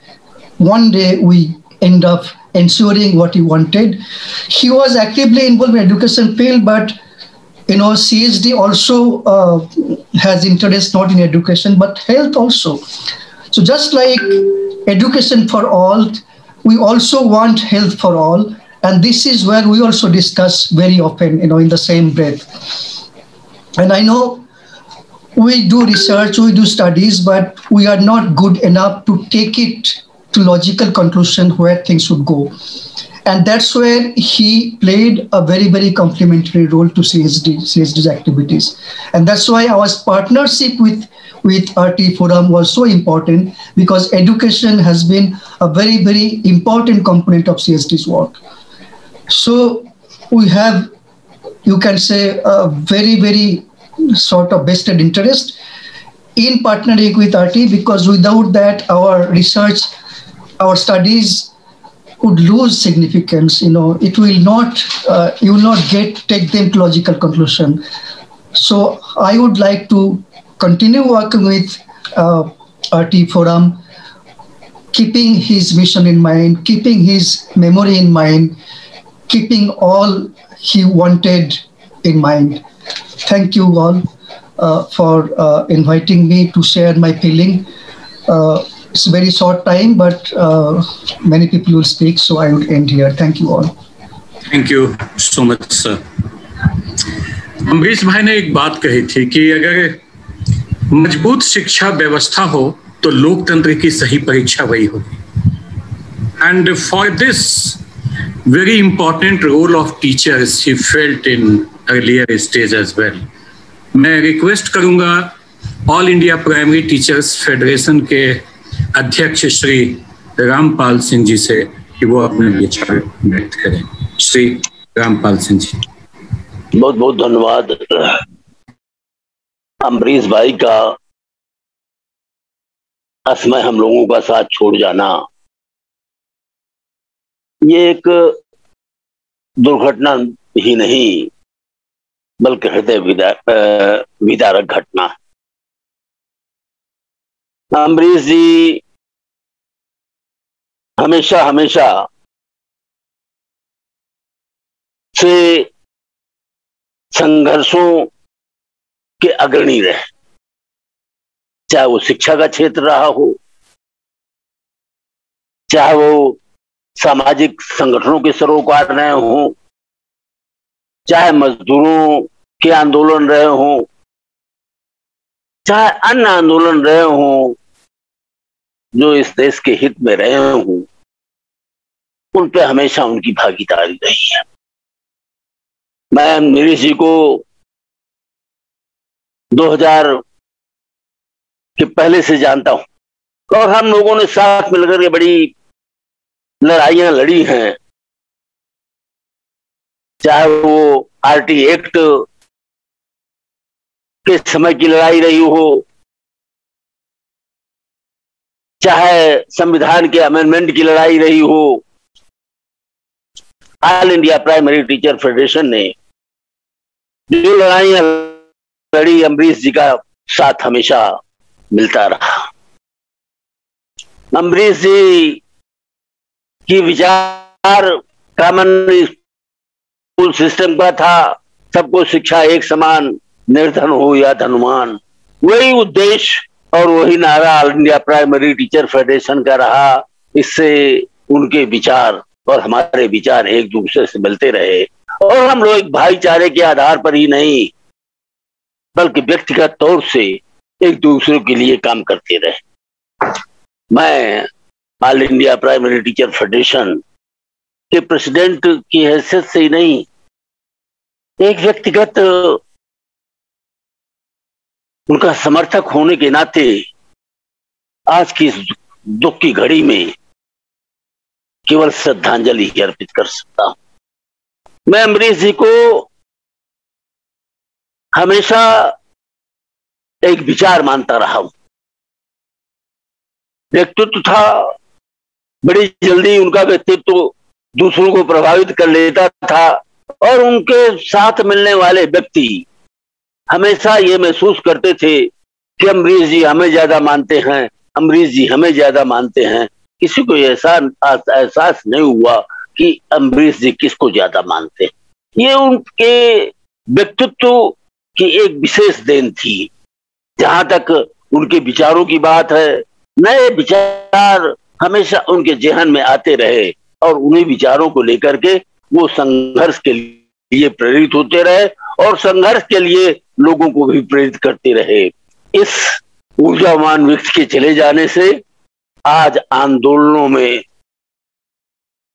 one day we end up ensuring what he wanted. He was actively involved in education field, but CSD also has interest not in education, but health also. So just like education for all, we also want health for all. And this is where we also discuss very often, in the same breath. And I know we do research, we do studies, but we are not good enough to take it to logical conclusion where things should go. And that's where he played a very, very complementary role to CSD's activities. And that's why our partnership with RT Forum was so important, because education has been a very, very important component of CSD's work. So we have, you can say, a very, very sort of vested interest in partnering with RT, because without that, our research, our studies would lose significance. It will not, you will not take them to logical conclusion. So I would like to continue working with RT Forum, keeping his mission in mind, keeping his memory in mind, keeping all he wanted in mind. Thank you all for inviting me to share my feeling. It's a very short time, but many people will speak, so I would end here. Thank you all. Thank you so much, sir. Amrish भाई ने एक बात कही थी कि अगर मजबूत शिक्षा व्यवस्था हो तो लोकतंत्र की सही परीक्षा वही होगी. And for this very important role of teachers he felt in earlier stage as well. मैं रिक्वेस्ट करूंगा all India primary teachers federation के अध्यक्ष श्री रामपाल सिंह जी से कि वो अपने विचार व्यक्त करें. श्री रामपाल सिंह जी. बहुत बहुत धन्यवाद. अमरीश भाई का असमय हम लोगों का साथ छोड़ जाना, ये एक दुर्घटना ही नहीं बल्कि हृदय विदारक घटना। अम्बरीश जी हमेशा हमेशा से संघर्षों के अग्रणी रहे, चाहे वो शिक्षा का क्षेत्र रहा हो, चाहे वो सामाजिक संगठनों के सरोकार रहे हों, चाहे मजदूरों के आंदोलन रहे हों, चाहे अन्य आंदोलन रहे हों जो इस देश के हित में रहे हों, उन पे हमेशा उनकी भागीदारी रही है। मैं अम्बरीश जी को 2000 के पहले से जानता हूं और हम लोगों ने साथ मिलकर के बड़ी लड़ाइयां लड़ी हैं, चाहे वो आरटी एक्ट के समय की लड़ाई रही हो, चाहे संविधान के अमेंडमेंट की लड़ाई रही हो। All India primary teacher federation ने जो लड़ाइयां लड़ी, अम्बरीश जी का साथ हमेशा मिलता रहा। अम्बरीश जी की विचार कॉमन स्कूल सिस्टम का था, सबको शिक्षा एक समान, निर्धन हो या धनवान। वही उद्देश्य और वही नारा all India primary teacher federation का रहा। इससे उनके विचार और हमारे विचार एक दूसरे से मिलते रहे और हम लोग एक भाईचारे के आधार पर ही नहीं बल्कि व्यक्तिगत तौर से एक दूसरे के लिए काम करते रहे। मैं all India primary teacher federation के प्रेसिडेंट की हैसियत से ही नहीं, एक व्यक्तिगत उनका समर्थक होने के नाते आज की इस दुख की घड़ी में केवल श्रद्धांजलि अर्पित कर सकता हूं। मैं अम्बरीश जी को हमेशा एक विचार मानता रहा हूं। व्यक्तित्व था, बड़ी जल्दी उनका व्यक्तित्व दूसरों को प्रभावित कर लेता था और उनके साथ मिलने वाले व्यक्ति हमेशा ये महसूस करते थे कि अम्बरीश जी हमें ज्यादा मानते हैं, अम्बरीश जी हमें ज्यादा मानते हैं। किसी को ऐसा एहसास नहीं हुआ कि अम्बरीश जी किसको ज्यादा मानते। ये उनके व्यक्तित्व की एक विशेष देन थी। जहां तक उनके विचारों की बात है, नए विचार हमेशा उनके जेहन में आते रहे और उन्हीं विचारों को लेकर के वो संघर्ष के लिए प्रेरित होते रहे और संघर्ष के लिए लोगों को भी प्रेरित करते रहे। इस ऊर्जावान व्यक्ति के चले जाने से आज आंदोलनों में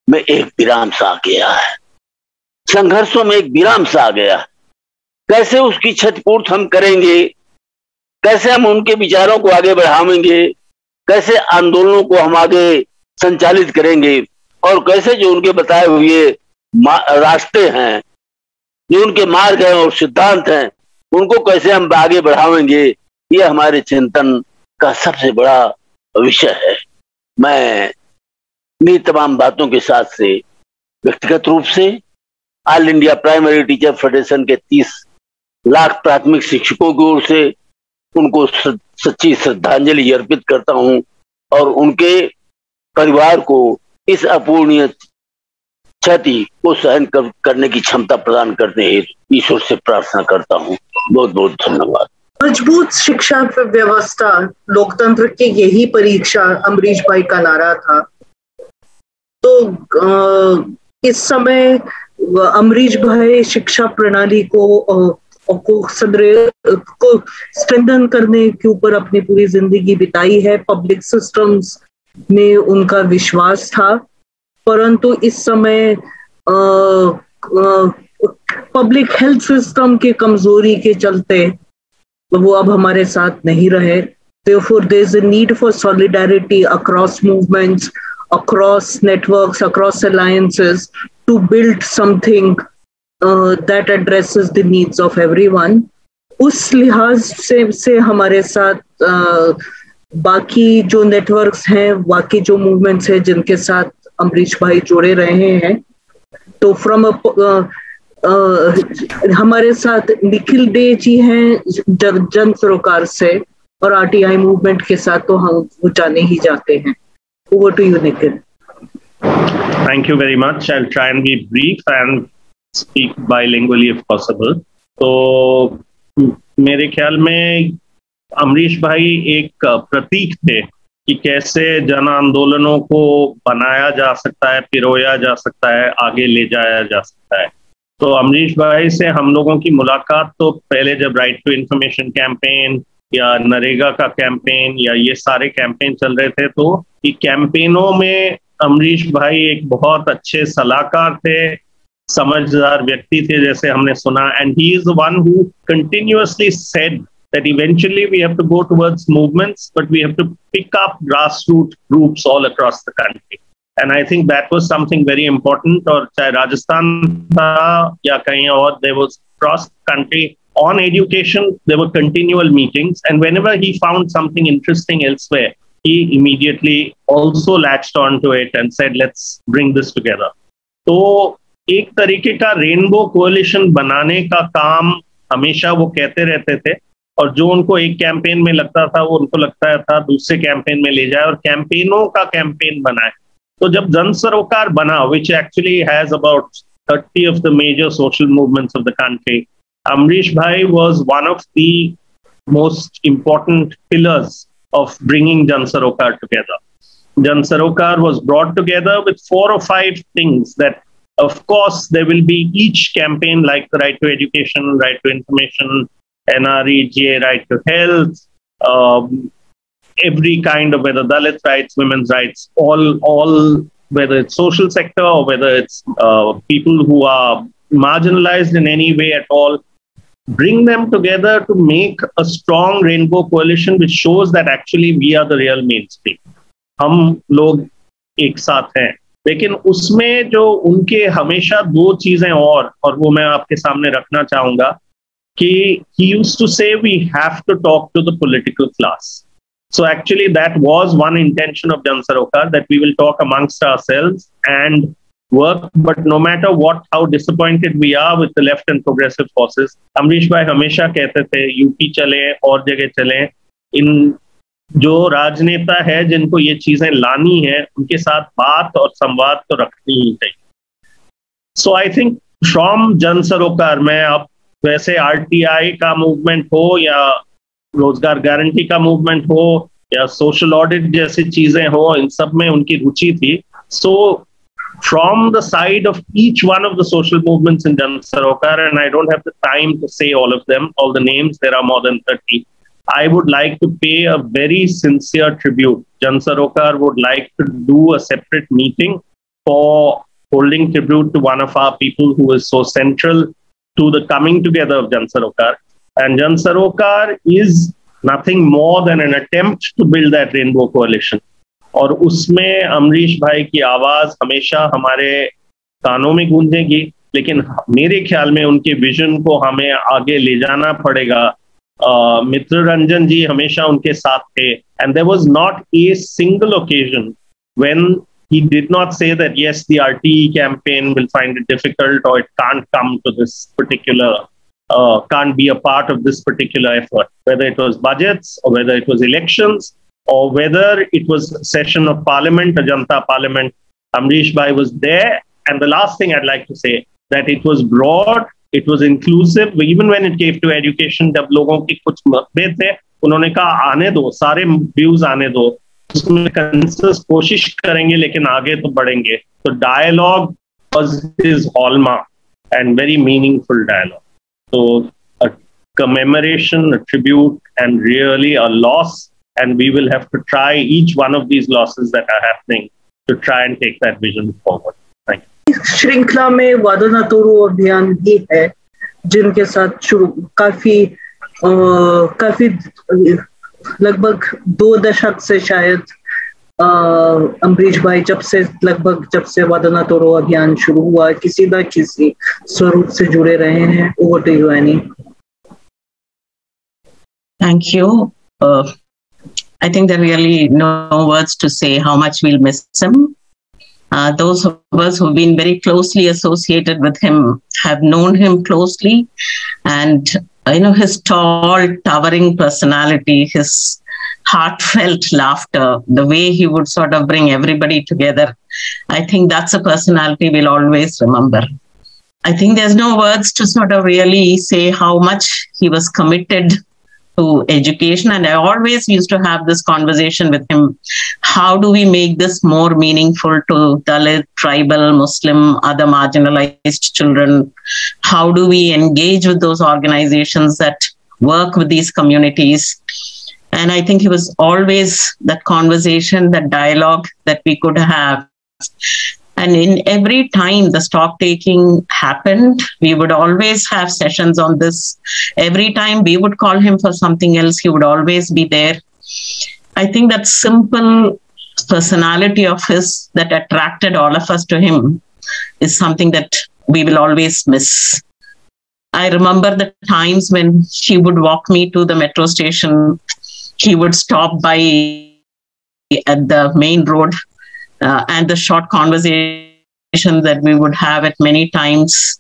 एक विराम सा आ गया है, संघर्षों में एक विराम सा आ गया है। कैसे उसकी क्षतिपूर्ति हम करेंगे, कैसे हम उनके विचारों को आगे बढ़ाएंगे, कैसे आंदोलनों को हम आगे संचालित करेंगे और कैसे जो उनके बताए हुए रास्ते हैं, जो उनके मार्ग हैं और सिद्धांत हैं, उनको कैसे हम आगे बढ़ाएंगे, ये हमारे चिंतन का सबसे बड़ा विषय है। मैं इन तमाम बातों के साथ से व्यक्तिगत रूप से all India primary teacher federation के 30 लाख प्राथमिक शिक्षकों की ओर से उनको सच्ची श्रद्धांजलि अर्पित करता हूं और उनके परिवार को इस अपूर्णीय क्षति को सहन करने की क्षमता प्रदान करने हेतु ईश्वर से प्रार्थना करता हूं। बहुत बहुत धन्यवाद। मजबूत शिक्षा व्यवस्था, लोकतंत्र की यही परीक्षा अम्बरीश भाई का नारा था। तो इस समय अम्बरीश भाई शिक्षा प्रणाली को स्ट्रेंथन करने के ऊपर अपनी पूरी जिंदगी बिताई है। पब्लिक सिस्टम्स में उनका विश्वास था, परंतु इस समय पब्लिक हेल्थ सिस्टम की कमजोरी के चलते वो अब हमारे साथ नहीं रहे। Therefore, there is a need for solidarity across movements, across networks, across alliances to build something that addresses the needs of everyone. उस लिहाज से हमारे साथ बाकी जो नेटवर्क्स हैं, बाकी जो मूवमेंट्स हैं जिनके साथ अम्बरीश भाई जुड़े रहे हैं, तो फ्रॉम हमारे साथ निखिल डे जी हैं जन सरोकार से, और आरटीआई मूवमेंट के साथ तो हम वो जाने ही जाते हैं। Over to you Nikhil. Thank you very much. I'll try and be brief and speak bilingually if possible. तो मेरे ख्याल में अमरीश भाई एक प्रतीक थे कि कैसे जन आंदोलनों को बनाया जा सकता है, पिरोया जा सकता है, आगे ले जाया जा सकता है। तो अमरीश भाई से हम लोगों की मुलाकात तो पहले जब राइट टू इंफॉर्मेशन कैंपेन या नरेगा का कैंपेन या ये सारे कैंपेन चल रहे थे, तो ये कैंपेनों में अमरीश भाई एक बहुत अच्छे सलाहकार थे, समझदार व्यक्ति थे जैसे हमने सुना, and he is the one who continuously said that eventually we have to go towards movements, but we have to pick up grassroots groups all across the country. And I think that was something very important. और चाहे राजस्थान था या कहीं और, there was cross country on education, there were continual meetings, and whenever he found something interesting elsewhere, he immediately also latched on to it and said, let's bring this together. तो एक तरीके का रेनबो कोalition बनाने का काम हमेशा वो कहते रहते थे, और जो उनको एक कैंपेन में लगता था वो उनको लगता था दूसरे कैंपेन में ले जाए, और कैंपेनों का कैंपेन बनाए। तो जब जन सरोकार बना, which actually has about 30 of the major social movements of the country, Amrish Bhai was one of the most important pillars of bringing Jan Sarokar together. Jan Sarokar was brought together with 4 or 5 things that, of course, there will be each campaign like the right to education, right to information, NREGA, right to health, every kind of, whether Dalit rights, women's rights, all whether it's social sector or whether it's people who are marginalized in any way at all, bring them together to make a strong rainbow coalition which shows that actually we are the real mainstream. हम लोग एक साथ हैं, लेकिन उसमें जो उनके हमेशा 2 चीजें और वो मैं आपके सामने रखना चाहूंगा कि he used to say we have to talk to the political class. So actually that was one intention of Jan Sarokar, that we will talk amongst ourselves and work, but no matter what, how disappointed we are with the left and progressive forces, Amrish Bhai हमेशा कहते थे यूपी चले और जगह चले, इन जो राजनेता है जिनको ये चीजें लानी है उनके साथ बात और संवाद तो रखनी ही चाहिए. So I think from Jan Sarokar में अब वैसे आरटीआई का मूवमेंट हो या रोजगार गारंटी का मूवमेंट हो या सोशल ऑडिट जैसी चीजें हो, इन सब में उनकी रुचि थी. So from the side of each one of the social movements in Jan Sarokar, and I don't have the time to say all of them, all the names, there are more than 30. I would like to pay a very sincere tribute. Jan Sarokar would like to do a separate meeting for holding tribute to one of our people who is so central to the coming together of Jan Sarokar. And Jan Sarokar is nothing more than an attempt to build that rainbow coalition. और उसमें अमरीश भाई की आवाज हमेशा हमारे कानों में गूंजेगी, लेकिन मेरे ख्याल में उनके विजन को हमें आगे ले जाना पड़ेगा. मित्र रंजन जी हमेशा उनके साथ थे, and there was not a single occasion when he did not say that yes, the RTE campaign will find it difficult or it can't come to this particular, can't be a part of this particular effort, whether it was budgets or whether it was elections or whether it was session of parliament, a Janta parliament. Amrish Bhai was there, and the last thing I'd like to say, that it was broad, it was inclusive. Even when it came to education, जब लोगों की कुछ मतभेद थे, उन्होंने कहा आने दो, सारे व्यूज आने दो, उसमें कंसेंसस कोशिश करेंगे लेकिन आगे तो बढ़ेंगे. तो dialogue was his hallmark and very meaningful dialogue. So a commemoration, a tribute, and really a loss. And we will have to try each one of these losses that are happening to try and take that vision forward. Thank you. श्रृंखला में वादा ना तोड़ो अभियान भी है, जिनके साथ शुरू काफी लगभग 2 दशक से शायद अमरीश भाई जब से वादा ना तोड़ो अभियान शुरू हुआ किसी न किसी स्वरूप से जुड़े रहे हैं. Over to you Annie. Thank you. I think there are really no words to say how much we'll miss him. Those of us who've been very closely associated with him have known him closely, and his tall, towering personality, his heartfelt laughter, the way he would sort of bring everybody together, I think that's a personality we'll always remember. I think there's no words to sort of really say how much he was committed to education. And I always used to have this conversation with him. How do we make this more meaningful to Dalit, tribal, Muslim, other marginalized children? How do we engage with those organizations that work with these communities? And I think it was always that conversation, that dialogue that we could have. And in every time the stock taking happened, we would always have sessions on this. Every time we would call him for something else, he would always be there. I think that simple personality of his that attracted all of us to him is something that we will always miss. I remember the times when he would walk me to the metro station. He would stop by at the main road. And the short conversation that we would have at many times,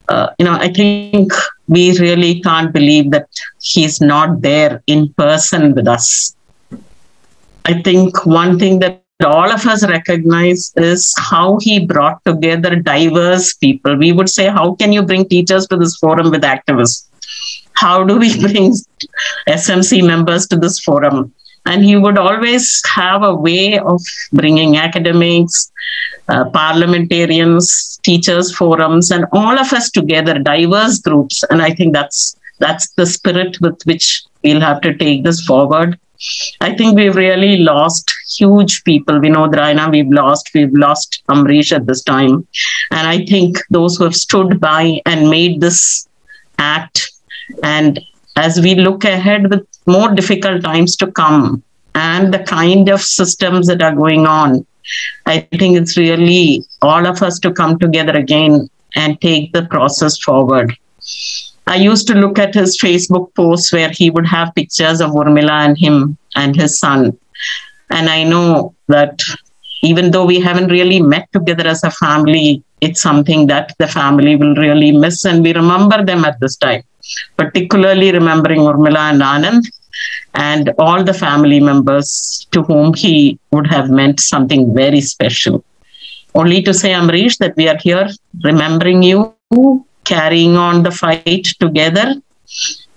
I think we really can't believe that he's not there in person with us. I think one thing that all of us recognize is how he brought together diverse people. We would say, how can you bring teachers to this forum with activists? How do we bring SMC members to this forum? And he would always have a way of bringing academics, parliamentarians, teachers forums, and all of us together, diverse groups. And I think that's the spirit with which we'll have to take this forward. I think we've really lost huge people. We know Raina, we've lost Amrish at this time. And I think those who have stood by and made this act, and as we look ahead with more difficult times to come and the kind of systems that are going on, I think it's really all of us to come together again and take the process forward. I used to look at his Facebook posts where he would have pictures of Urmila and him and his son. And I know that even though we haven't really met together as a family, it's something that the family will really miss. And we remember them at this time, particularly remembering Urmila and Anand and all the family members to whom he would have meant something very special. Only to say, Amrish, that we are here remembering you, carrying on the fight together.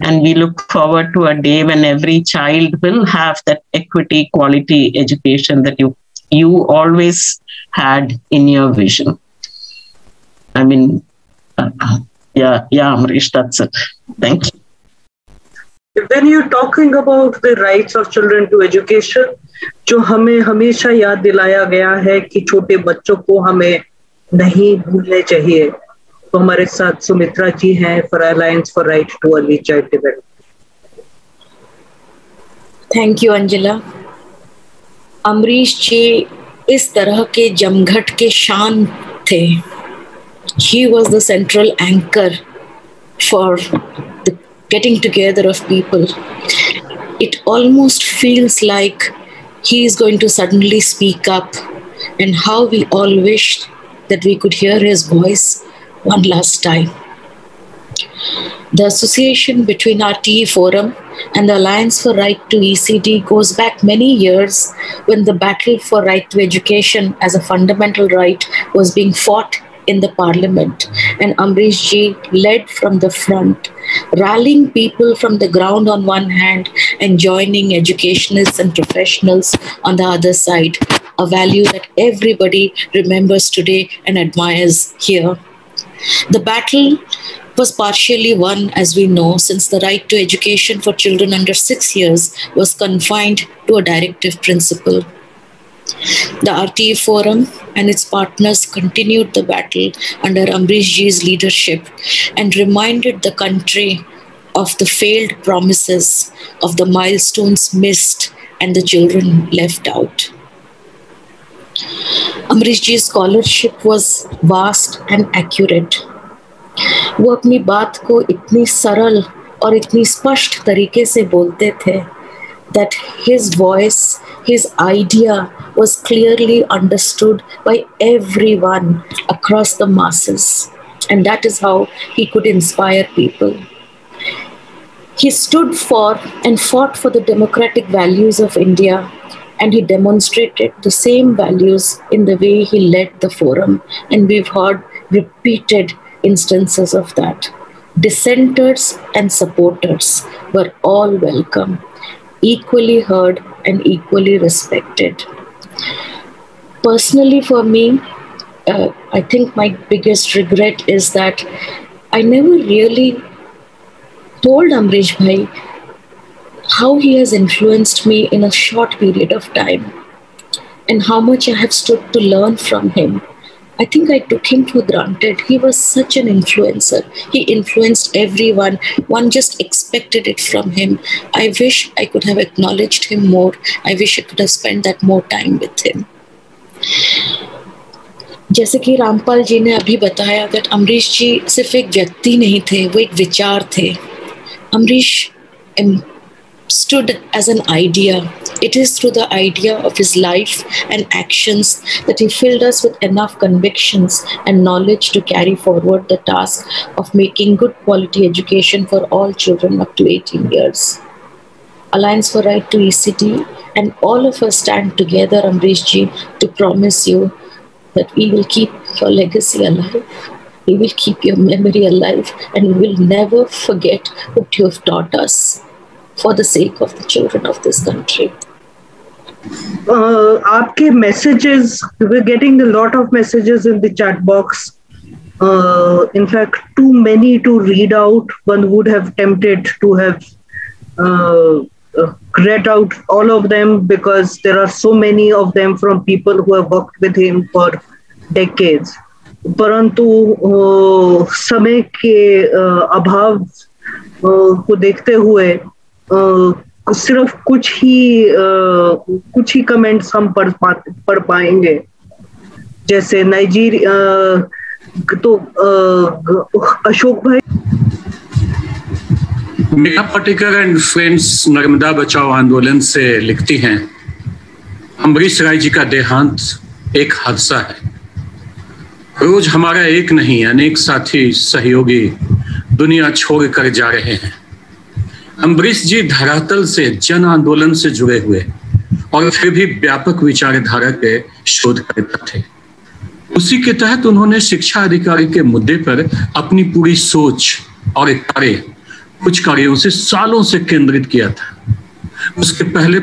And we look forward to a day when every child will have that equity, quality education that you always had in your vision. I mean, yeah, Amrish, that's it. Thank you. When you're talking about the rights of children to education, जो हमें हमेशा याद दिलाया गया है कि छोटे बच्चों को हमें नहीं भूलने चाहिए, तो हमारे साथ सुमित्रा जी हैं for Alliance for Right to Early Child Development. Thank you Anjana. Amrish ji इस तरह के जमघट के शान थे. He was the central anchor for the getting together of people. It almost feels like he is going to suddenly speak up, and how we all wished that we could hear his voice one last time. The association between RTE Forum and the Alliance for Right to ECD goes back many years, when the battle for right to education as a fundamental right was being fought in the parliament, and Amrish ji led from the front, rallying people from the ground on one hand and joining educationists and professionals on the other side, a value that everybody remembers today and admires here. The battle was partially won, as we know, since the right to education for children under 6 years was confined to a directive principle. The RTE Forum and its partners continued the battle under Amrish ji's leadership and reminded the country of the failed promises, of the milestones missed and the children left out. Amrish ji's scholarship was vast and accurate. वो अपनी बात को इतनी सरल और इतनी स्पष्ट तरीके से बोलते थे that his voice, his idea was clearly understood by everyone across the masses. And that is how he could inspire people. He stood for and fought for the democratic values of India, and he demonstrated the same values in the way he led the forum. And we've heard repeated instances of that. Dissenters and supporters were all welcome, equally heard and equally respected. Personally, for me, I think my biggest regret is that I never really told Amrish Bhai how he has influenced me in a short period of time and how much I have stood to learn from him. I think I took him for granted. He was such an influencer. He influenced everyone. One just expected it from him. I wish I could have acknowledged him more. I wish I could have spent that more time with him. जैसे कि रामपाल जी ने अभी बताया that अमरीश जी सिर्फ एक व्यक्ति नहीं थे, वो एक विचार थे. Amrish stood as an idea. It is through the idea of his life and actions that he filled us with enough convictions and knowledge to carry forward the task of making good quality education for all children up to 18 years. Alliance for Right to ECT and all of us stand together, Amrish ji, to promise you that we will keep your legacy alive. We will keep your memory alive, and we will never forget what you have taught us for the sake of the children of this country. आपके messages, we're getting a lot of messages in the chat box. In fact, too many to read out. One would have tempted to have read out all of them because there are so many of them from people who have worked with him for decades. परंतु समय के अभाव को देखते हुए सिर्फ कुछ ही कमेंट्स हम पढ़ पाएंगे. जैसे नाइजीरिया तो अशोक भाई. मेघा पाटेकर एंड फ्रेंड्स नर्मदा बचाओ आंदोलन से लिखती हैं, अम्बरीश राय जी का देहांत एक हादसा है. रोज हमारा एक नहीं अनेक साथी सहयोगी दुनिया छोड़ कर जा रहे हैं. अम्बरीश जी धरातल से जन आंदोलन से जुड़े हुए और फिर भी व्यापक विचारधारा के शोधकर्ता थे. उसी के तहत उन्होंने शिक्षा अधिकारी के मुद्दे पर अपनी पूरी सोच और कुछ कार्यों से सालों से केंद्रित किया था. उसके पहले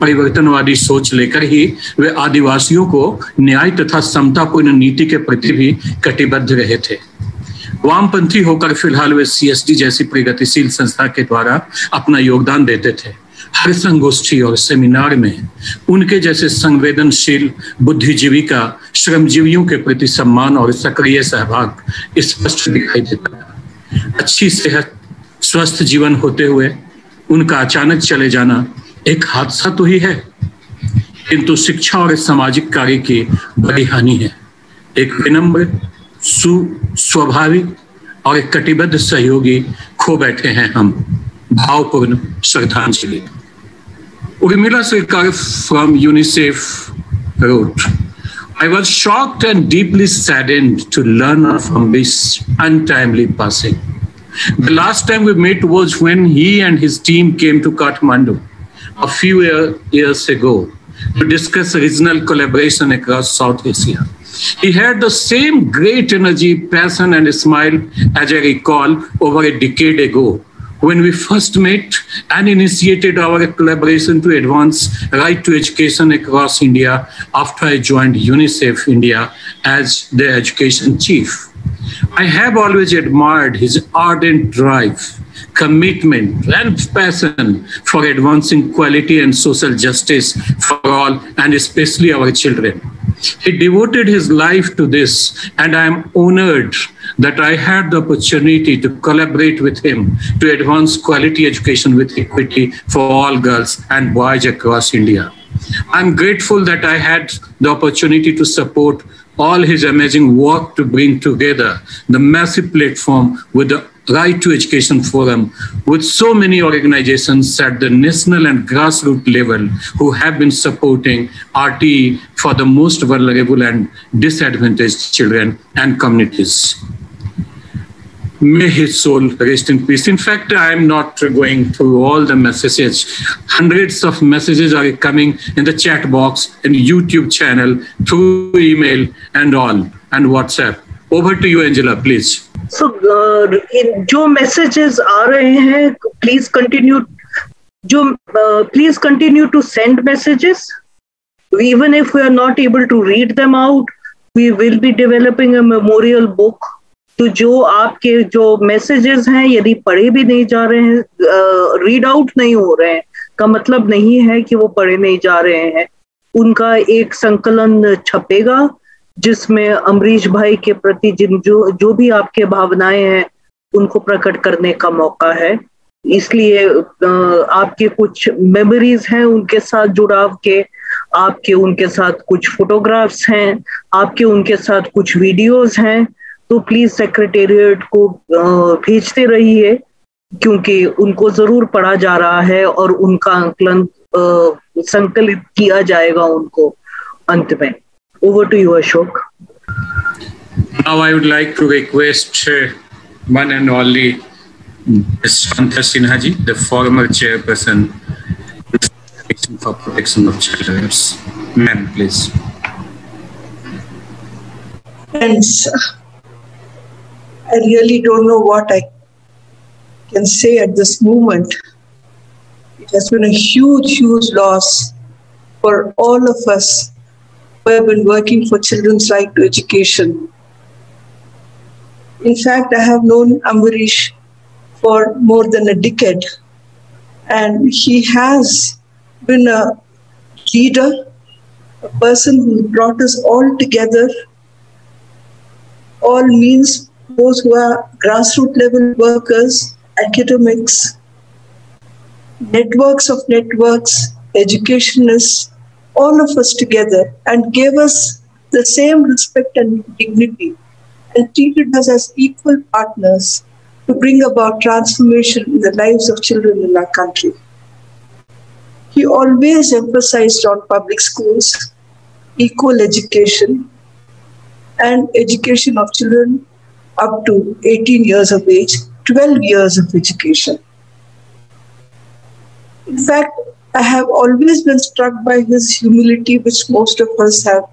परिवर्तनवादी सोच लेकर ही वे आदिवासियों को न्याय तथा समतापूर्ण नीति के प्रति भी कटिबद्ध रहे थे. वामपंथी होकर फिलहाल वे CSD जैसी प्रगतिशील संस्था के द्वारा अपना योगदान देते थे. हर संगोष्ठी और सेमिनार में उनके जैसे संवेदनशील बुद्धिजीवी का श्रमजीवियों के प्रति सम्मान और सक्रिय सहभाग स्पष्ट दिखाई देता था. अच्छी सेहत, स्वस्थ जीवन होते हुए उनका अचानक चले जाना एक हादसा तो ही है, किंतु शिक्षा और सामाजिक कार्य की बड़ी हानि है. एक विनम्र, स्वाभाविक और एक कटिबद्ध सहयोगी खो बैठे हैं हम. भावपूर्ण श्रद्धांजलि. Urmila Sirkar from UNICEF wrote, I was shocked and deeply saddened to learn of Ambrish's untimely passing. The last time we met was when he and his team came to Kathmandu a few years ago to discuss regional collaboration across South Asia. He had the same great energy, passion, and smile as I recall over a decade ago when we first met and initiated our collaboration to advance right to education across India after I joined UNICEF India as the education chief. I have always admired his ardent drive, commitment, and passion for advancing quality and social justice for all, and especially our children. He devoted his life to this, and I am honored that I had the opportunity to collaborate with him to advance quality education with equity for all girls and boys across India. I'm grateful that I had the opportunity to support all his amazing work to bring together the massive platform with the Right to Education Forum, with so many organizations at the national and grassroots level who have been supporting RTE for the most vulnerable and disadvantaged children and communities. May his soul rest in peace. In fact, I am not going through all the messages. Hundreds of messages are coming in the chat box, in YouTube channel, through email and all, and WhatsApp. Over to you, Angela, please. So, जो messages आ रहे हैं, please continue. Please continue to send messages. Even if we are not able to read them out, we will be developing a memorial book. तो जो आपके जो messages हैं, यदि पढ़े भी नहीं जा रहे हैं, read out नहीं हो रहे हैं, का मतलब नहीं है कि वो पढ़े नहीं जा रहे हैं. उनका एक संकलन छपेगा जिसमें अमरीश भाई के प्रति जो भी आपके भावनाएं हैं उनको प्रकट करने का मौका है. इसलिए आपके कुछ मेमोरीज हैं उनके साथ जुड़ाव के, आपके उनके साथ कुछ फोटोग्राफ्स हैं, आपके उनके साथ कुछ वीडियोस हैं. तो प्लीज सेक्रेटेरिएट को भेजते रहिए क्योंकि उनको जरूर पढ़ा जा रहा है और उनका आंकलन संकलित किया जाएगा उनको अंत में. Over to you, Ashok. Now I would like to request one and only Ms. Shanta Sinha ji, the former chairperson for Protection of Child Rights. Ma'am, please. Friends, I really don't know what I can say at this moment. It has been a huge, huge loss for all of us who have been working for children's right to education. In fact, I have known Ambarish for more than a decade, and he has been a leader, a person who brought us all together. All means those who are grassroots level workers, academics, networks of networks, educationists, all of us together, and gave us the same respect and dignity and treated us as equal partners to bring about transformation in the lives of children in our country. He always emphasized on public schools, equal education, and education of children up to 18 years of age, 12 years of education. In fact, I have always been struck by his humility, which most of us have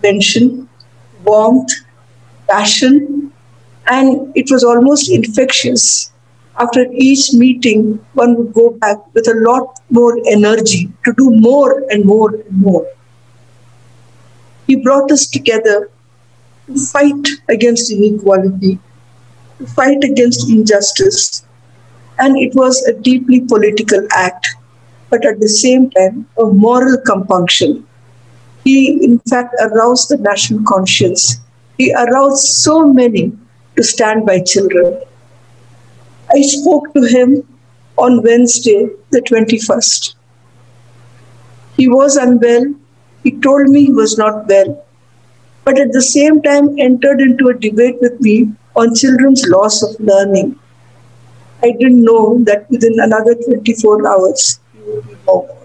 mentioned, warmth, passion, and it was almost infectious. After each meeting, one would go back with a lot more energy to do more and more and more. He brought us together to fight against inequality, to fight against injustice, and it was a deeply political act, but at the same time, a moral compunction. He, in fact, aroused the national conscience. He aroused so many to stand by children. I spoke to him on Wednesday, the 21st. He was unwell. He told me he was not well, but at the same time entered into a debate with me on children's loss of learning. I didn't know that within another 24 hours, he would be over.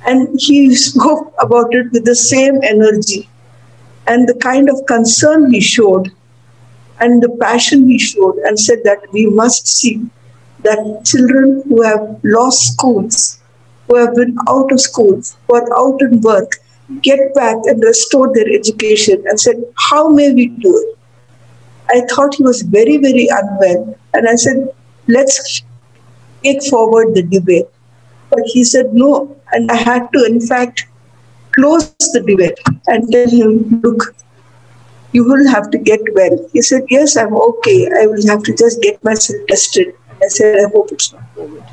And he spoke about it with the same energy and the kind of concern he showed and the passion he showed, and said that we must see that children who have lost schools, who have been out of school, who are out in work, get back and restore their education, and said, how may we do it? I thought he was very, very unwell, and I said, let's take forward the debate. But he said no, and I had to, in fact, close the debate and tell him, look, you will have to get well. He said, yes, I'm okay. I will have to just get myself tested. And I said, I hope it's not COVID.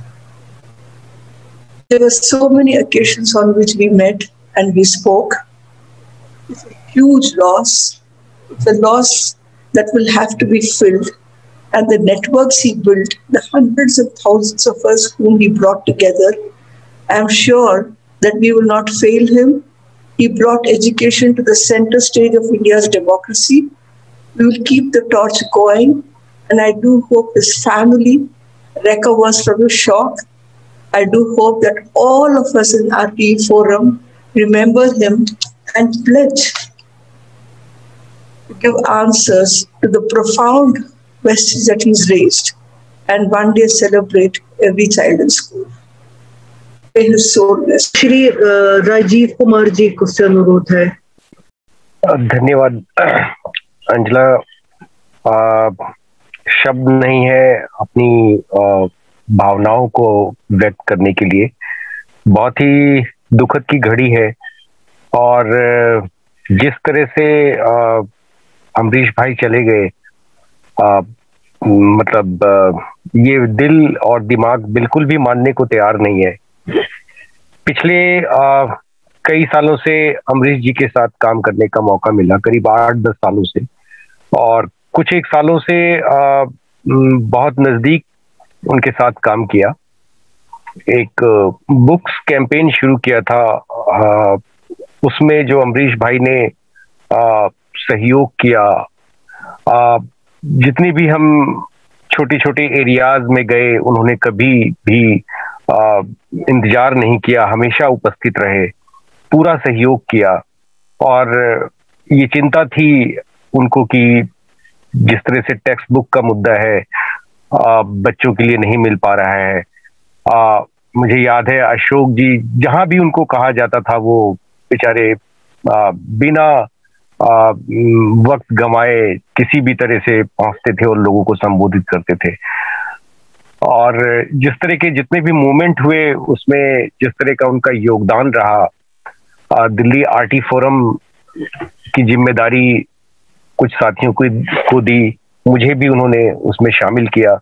There were so many occasions on which we met and we spoke. It's a huge loss. It's a loss that will have to be filled. And the networks he built, the hundreds of thousands of us whom he brought together, I'm sure that we will not fail him. He brought education to the center stage of India's democracy. We will keep the torch going and I do hope his family recovers from the shock. I do hope that all of us in RTE Forum remember him and pledge to give answers to the profound questions that he's raised, and one day celebrate every child in school. May his soul rest. Shri Rajiv Kumar ji को से अनुरोध है। धन्यवाद अंजला। शब्द नहीं है अपनी भावनाओं को व्यक्त करने के लिए। बहुत ही दुखद की घड़ी है और जिस तरह से अमरीश भाई चले गए, मतलब ये दिल और दिमाग बिल्कुल भी मानने को तैयार नहीं है। पिछले कई सालों से अमरीश जी के साथ काम करने का मौका मिला, करीब 8-10 सालों से, और कुछ एक सालों से बहुत नजदीक उनके साथ काम किया। एक बुक्स कैंपेन शुरू किया था, उसमें जो अमरीश भाई ने सहयोग किया, जितनी भी हम छोटे छोटे एरियाज में गए, उन्होंने कभी भी इंतजार नहीं किया, हमेशा उपस्थित रहे, पूरा सहयोग किया। और ये चिंता थी उनको कि जिस तरह से टेक्स्ट बुक का मुद्दा है बच्चों के लिए नहीं मिल पा रहा है। मुझे याद है अशोक जी, जहां भी उनको कहा जाता था वो बेचारे बिना वक्त गंवाए किसी भी तरह से पहुंचते थे और लोगों को संबोधित करते थे। और जिस तरह के जितने भी मूवमेंट हुए उसमें जिस तरह का उनका योगदान रहा, दिल्ली आरटी फोरम की जिम्मेदारी कुछ साथियों को दी, मुझे भी उन्होंने उसमें शामिल किया।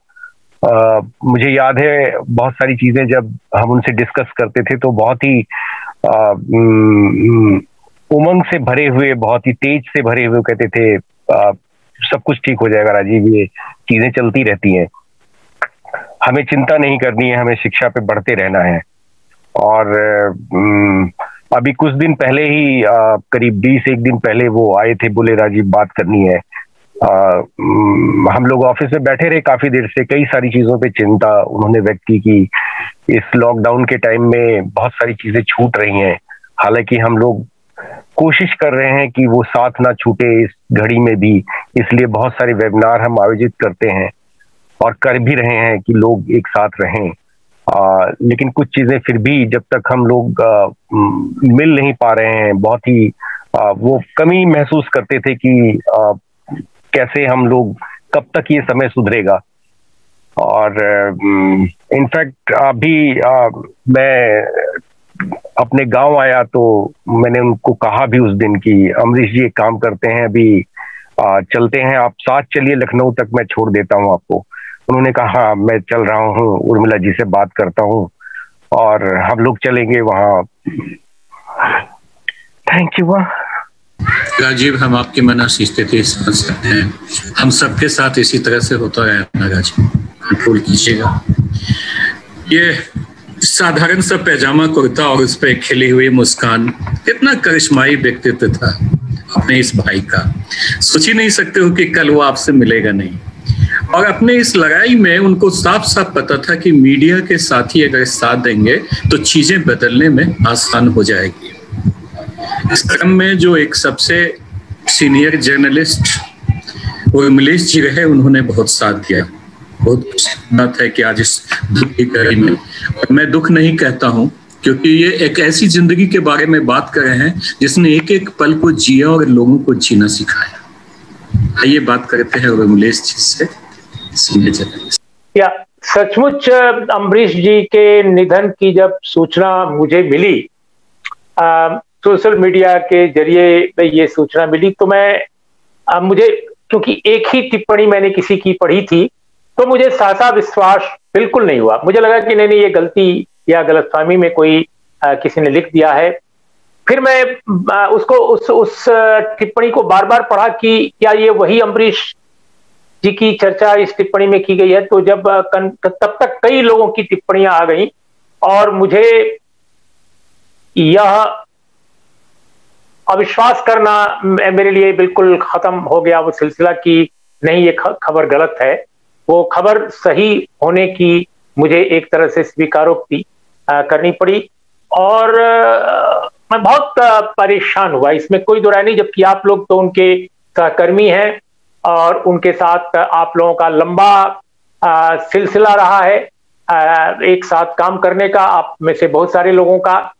मुझे याद है बहुत सारी चीजें जब हम उनसे डिस्कस करते थे तो बहुत ही उमंग से भरे हुए, बहुत ही तेज से भरे हुए कहते थे सब कुछ ठीक हो जाएगा राजीव, ये चीजें चलती रहती हैं, हमें चिंता नहीं करनी है, हमें शिक्षा पे बढ़ते रहना है। और अभी कुछ दिन पहले ही करीब 20 दिन पहले वो आए थे, बोले राजीव बात करनी है। हम लोग ऑफिस में बैठे रहे काफी देर से, कई सारी चीजों पे चिंता उन्होंने व्यक्त की कि इस लॉकडाउन के टाइम में बहुत सारी चीजें छूट रही हैं। हालांकि हम लोग कोशिश कर रहे हैं कि वो साथ ना छूटे इस घड़ी में भी, इसलिए बहुत सारे वेबिनार हम आयोजित करते हैं और कर भी रहे हैं कि लोग एक साथ रहें। लेकिन कुछ चीजें फिर भी जब तक हम लोग मिल नहीं पा रहे हैं, बहुत ही वो कमी महसूस करते थे कि कैसे हम लोग, कब तक ये समय सुधरेगा। और इनफैक्ट अभी मैं अपने गांव आया तो मैंने उनको कहा भी उस दिन कि अमरीश जी एक काम करते हैं, अभी चलते हैं, आप साथ चलिए लखनऊ तक, मैं छोड़ देता हूं आपको। उन्होंने कहा हाँ मैं चल रहा हूँ, उर्मिला जी से बात करता हूँ और हम लोग चलेंगे वहाँ। थैंक यू राजीव, हम आपकी मनसी स्थिति समझ सकते हैं, हम सबके साथ इसी तरह से होता है ना राजीव, कंट्रोल कीजिएगा। ये साधारण सा पैजामा कुर्ता और उस पर खिली हुई मुस्कान, कितना करिश्माई व्यक्तित्व था अपने इस भाई का। सोच ही नहीं सकते हो कि कल वो आपसे मिलेगा नहीं। और अपने इस लड़ाई में उनको साफ साफ पता था कि मीडिया के साथी अगर साथ देंगे तो चीजें बदलने में आसान हो जाएगी। इस क्रम में जो एक सबसे सीनियर जर्नलिस्ट उर्मिलेश जी रहे, उन्होंने बहुत साथ दिया। बहुत बात है कि आज इस दुख की घड़ी में, और मैं दुख नहीं कहता हूं क्योंकि ये एक ऐसी जिंदगी के बारे में बात कर रहे हैं जिसने एक एक पल को जिया और लोगों को जीना सिखाया। आइए बात करते हैं उर्मिलेश जी से। या सचमुच अमरीश जी के निधन की जब सूचना मुझे मिली, सोशल मीडिया के जरिए ये सूचना मिली, तो मैं मुझे क्योंकि एक ही टिप्पणी मैंने किसी की पढ़ी थी तो मुझे सासा विश्वास बिल्कुल नहीं हुआ। मुझे लगा कि नहीं ये गलती या गलतफहमी में कोई किसी ने लिख दिया है। फिर मैं उसको उस टिप्पणी को बार बार पढ़ा कि क्या ये वही अमरीश जी की चर्चा इस टिप्पणी में की गई है। तो जब तब तक कई लोगों की टिप्पणियां आ गई और मुझे यह अविश्वास करना मेरे लिए बिल्कुल खत्म हो गया वो सिलसिला कि नहीं ये खबर गलत है। वो खबर सही होने की मुझे एक तरह से स्वीकारोक्ति करनी पड़ी और मैं बहुत परेशान हुआ, इसमें कोई दो राय नहीं। जबकि आप लोग तो उनके सहकर्मी हैं और उनके साथ आप लोगों का लंबा सिलसिला रहा है एक साथ काम करने का, आप में से बहुत सारे लोगों का।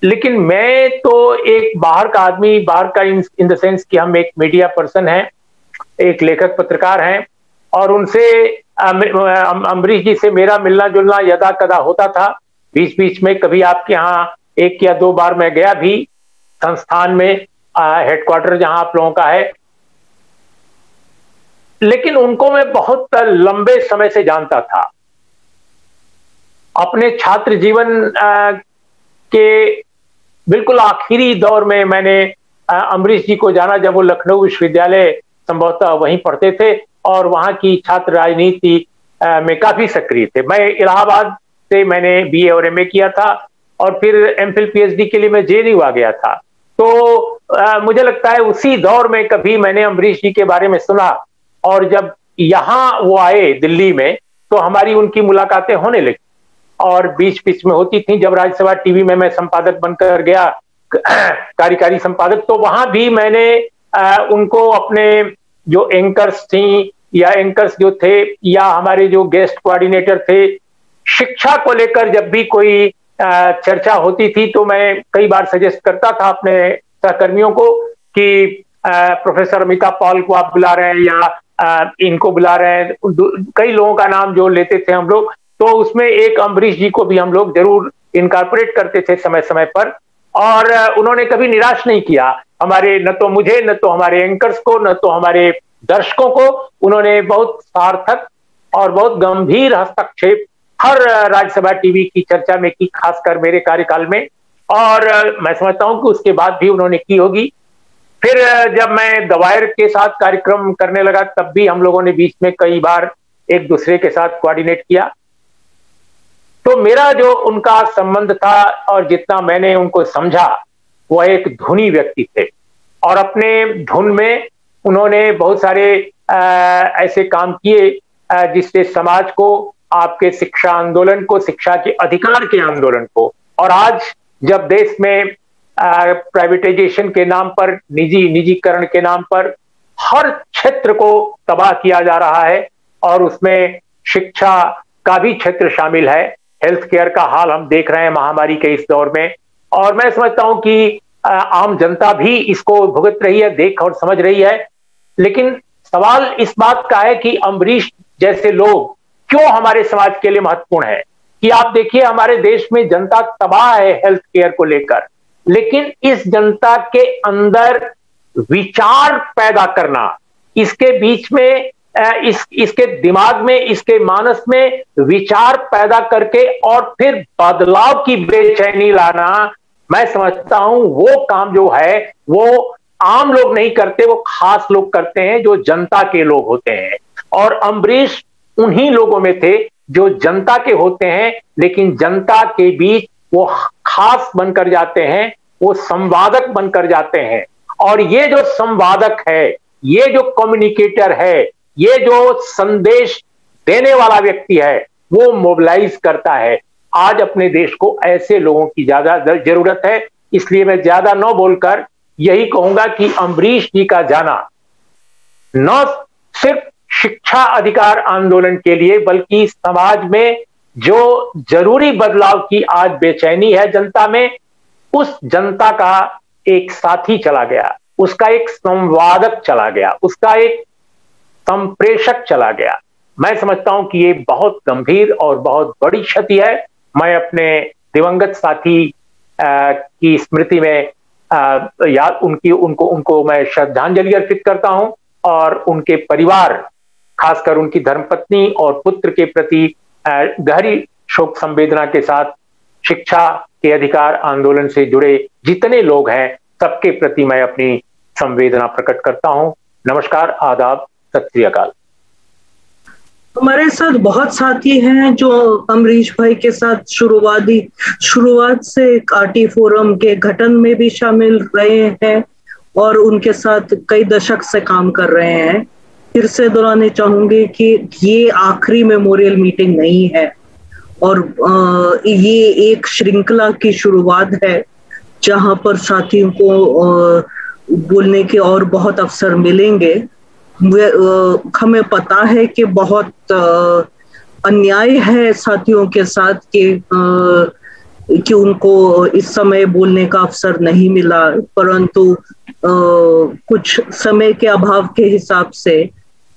लेकिन मैं तो एक बाहर का आदमी, बाहर का इन द सेंस कि हम एक मीडिया पर्सन हैं, एक लेखक पत्रकार हैं, और उनसे अम्बरीश जी से मेरा मिलना जुलना यदा कदा होता था। बीच बीच में कभी आपके यहाँ 1 या 2 बार मैं गया भी संस्थान में, हेडक्वार्टर जहां आप लोगों का है। लेकिन उनको मैं बहुत लंबे समय से जानता था। अपने छात्र जीवन के बिल्कुल आखिरी दौर में मैंने अम्बरीश जी को जाना, जब वो लखनऊ विश्वविद्यालय संभवतः वहीं पढ़ते थे और वहां की छात्र राजनीति में काफी सक्रिय थे। मैं इलाहाबाद से मैंने BA और MA किया था और फिर MPhil PhD के लिए मैं JNU आ गया था। तो मुझे लगता है उसी दौर में कभी मैंने अम्बरीश जी के बारे में सुना, और जब यहाँ वो आए दिल्ली में तो हमारी उनकी मुलाकातें होने लगी और बीच बीच में होती थी। जब राज्यसभा टीवी में मैं संपादक बनकर गया, कार्यकारी संपादक, तो वहां भी मैंने उनको अपने जो एंकर्स थी या एंकर्स जो थे या हमारे जो गेस्ट कोऑर्डिनेटर थे, शिक्षा को लेकर जब भी कोई चर्चा होती थी तो मैं कई बार सजेस्ट करता था अपने सहकर्मियों को कि प्रोफेसर अमिता पॉल को आप बुला रहे हैं या इनको बुला रहे हैं, कई लोगों का नाम जो लेते थे हम लोग, तो उसमें एक अम्बरीश जी को भी हम लोग जरूर इनकॉर्पोरेट करते थे समय समय पर। और उन्होंने कभी निराश नहीं किया हमारे, न तो मुझे, न तो हमारे एंकर्स को, न तो हमारे दर्शकों को। उन्होंने बहुत सार्थक और बहुत गंभीर हस्तक्षेप हर राज्यसभा टीवी की चर्चा में की, खासकर मेरे कार्यकाल में, और मैं समझता हूं कि उसके बाद भी उन्होंने की होगी। फिर जब मैं द वायर के साथ कार्यक्रम करने लगा तब भी हम लोगों ने बीच में कई बार एक दूसरे के साथ कोऑर्डिनेट किया। तो मेरा जो उनका संबंध था और जितना मैंने उनको समझा, वह एक धुनी व्यक्ति थे और अपने धुन में उन्होंने बहुत सारे ऐसे काम किए जिससे समाज को, आपके शिक्षा आंदोलन को, शिक्षा के अधिकार के आंदोलन को, और आज जब देश में प्राइवेटाइजेशन के नाम पर, निजीकरण के नाम पर हर क्षेत्र को तबाह किया जा रहा है और उसमें शिक्षा का भी क्षेत्र शामिल है। हेल्थ केयर का हाल हम देख रहे हैं महामारी के इस दौर में, और मैं समझता हूं कि आम जनता भी इसको भुगत रही है, देख और समझ रही है। लेकिन सवाल इस बात का है कि अम्बरीश जैसे लोग क्यों हमारे समाज के लिए महत्वपूर्ण है। कि आप देखिए हमारे देश में जनता तबाह है हेल्थ केयर को लेकर, लेकिन इस जनता के अंदर विचार पैदा करना, इसके बीच में इसके दिमाग में, इसके मानस में विचार पैदा करके और फिर बदलाव की बेचैनी लाना, मैं समझता हूं वो काम जो है वो आम लोग नहीं करते, वो खास लोग करते हैं जो जनता के लोग होते हैं। और अम्बरीश उन्हीं लोगों में थे जो जनता के होते हैं, लेकिन जनता के बीच वो खास बनकर जाते हैं, वो संवादक बनकर जाते हैं। और ये जो संवादक है, ये जो कम्युनिकेटर है, ये जो संदेश देने वाला व्यक्ति है, वो मोबिलाइज करता है। आज अपने देश को ऐसे लोगों की ज्यादा जरूरत है। इसलिए मैं ज्यादा न बोलकर यही कहूंगा कि अम्बरीश जी का जाना न सिर्फ शिक्षा अधिकार आंदोलन के लिए, बल्कि समाज में जो जरूरी बदलाव की आज बेचैनी है जनता में, उस जनता का एक साथी चला गया, उसका एक संवादक चला गया, उसका एक संप्रेषक चला गया। मैं समझता हूं कि ये बहुत गंभीर और बहुत बड़ी क्षति है। मैं अपने दिवंगत साथी की स्मृति में याद उनको मैं श्रद्धांजलि अर्पित करता हूं, और उनके परिवार, खासकर उनकी धर्मपत्नी और पुत्र के प्रति गहरी शोक संवेदना के साथ शिक्षा के अधिकार आंदोलन से जुड़े जितने लोग हैं सबके प्रति मैं अपनी संवेदना प्रकट करता हूं। नमस्कार, आदाब, सत श्री अकाल। हमारे साथ बहुत साथी हैं जो अम्बरीश भाई के साथ शुरुआत से काटी फोरम के गठन में भी शामिल रहे हैं और उनके साथ कई दशक से काम कर रहे हैं। फिर से दोहराने चाहूंगी कि ये आखिरी मेमोरियल मीटिंग नहीं है और ये एक श्रृंखला की शुरुआत है जहां पर साथियों को बोलने के और बहुत अवसर मिलेंगे। हमें पता है कि बहुत अन्याय है साथियों के साथ कि उनको इस समय बोलने का अवसर नहीं मिला, परंतु कुछ समय के अभाव के हिसाब से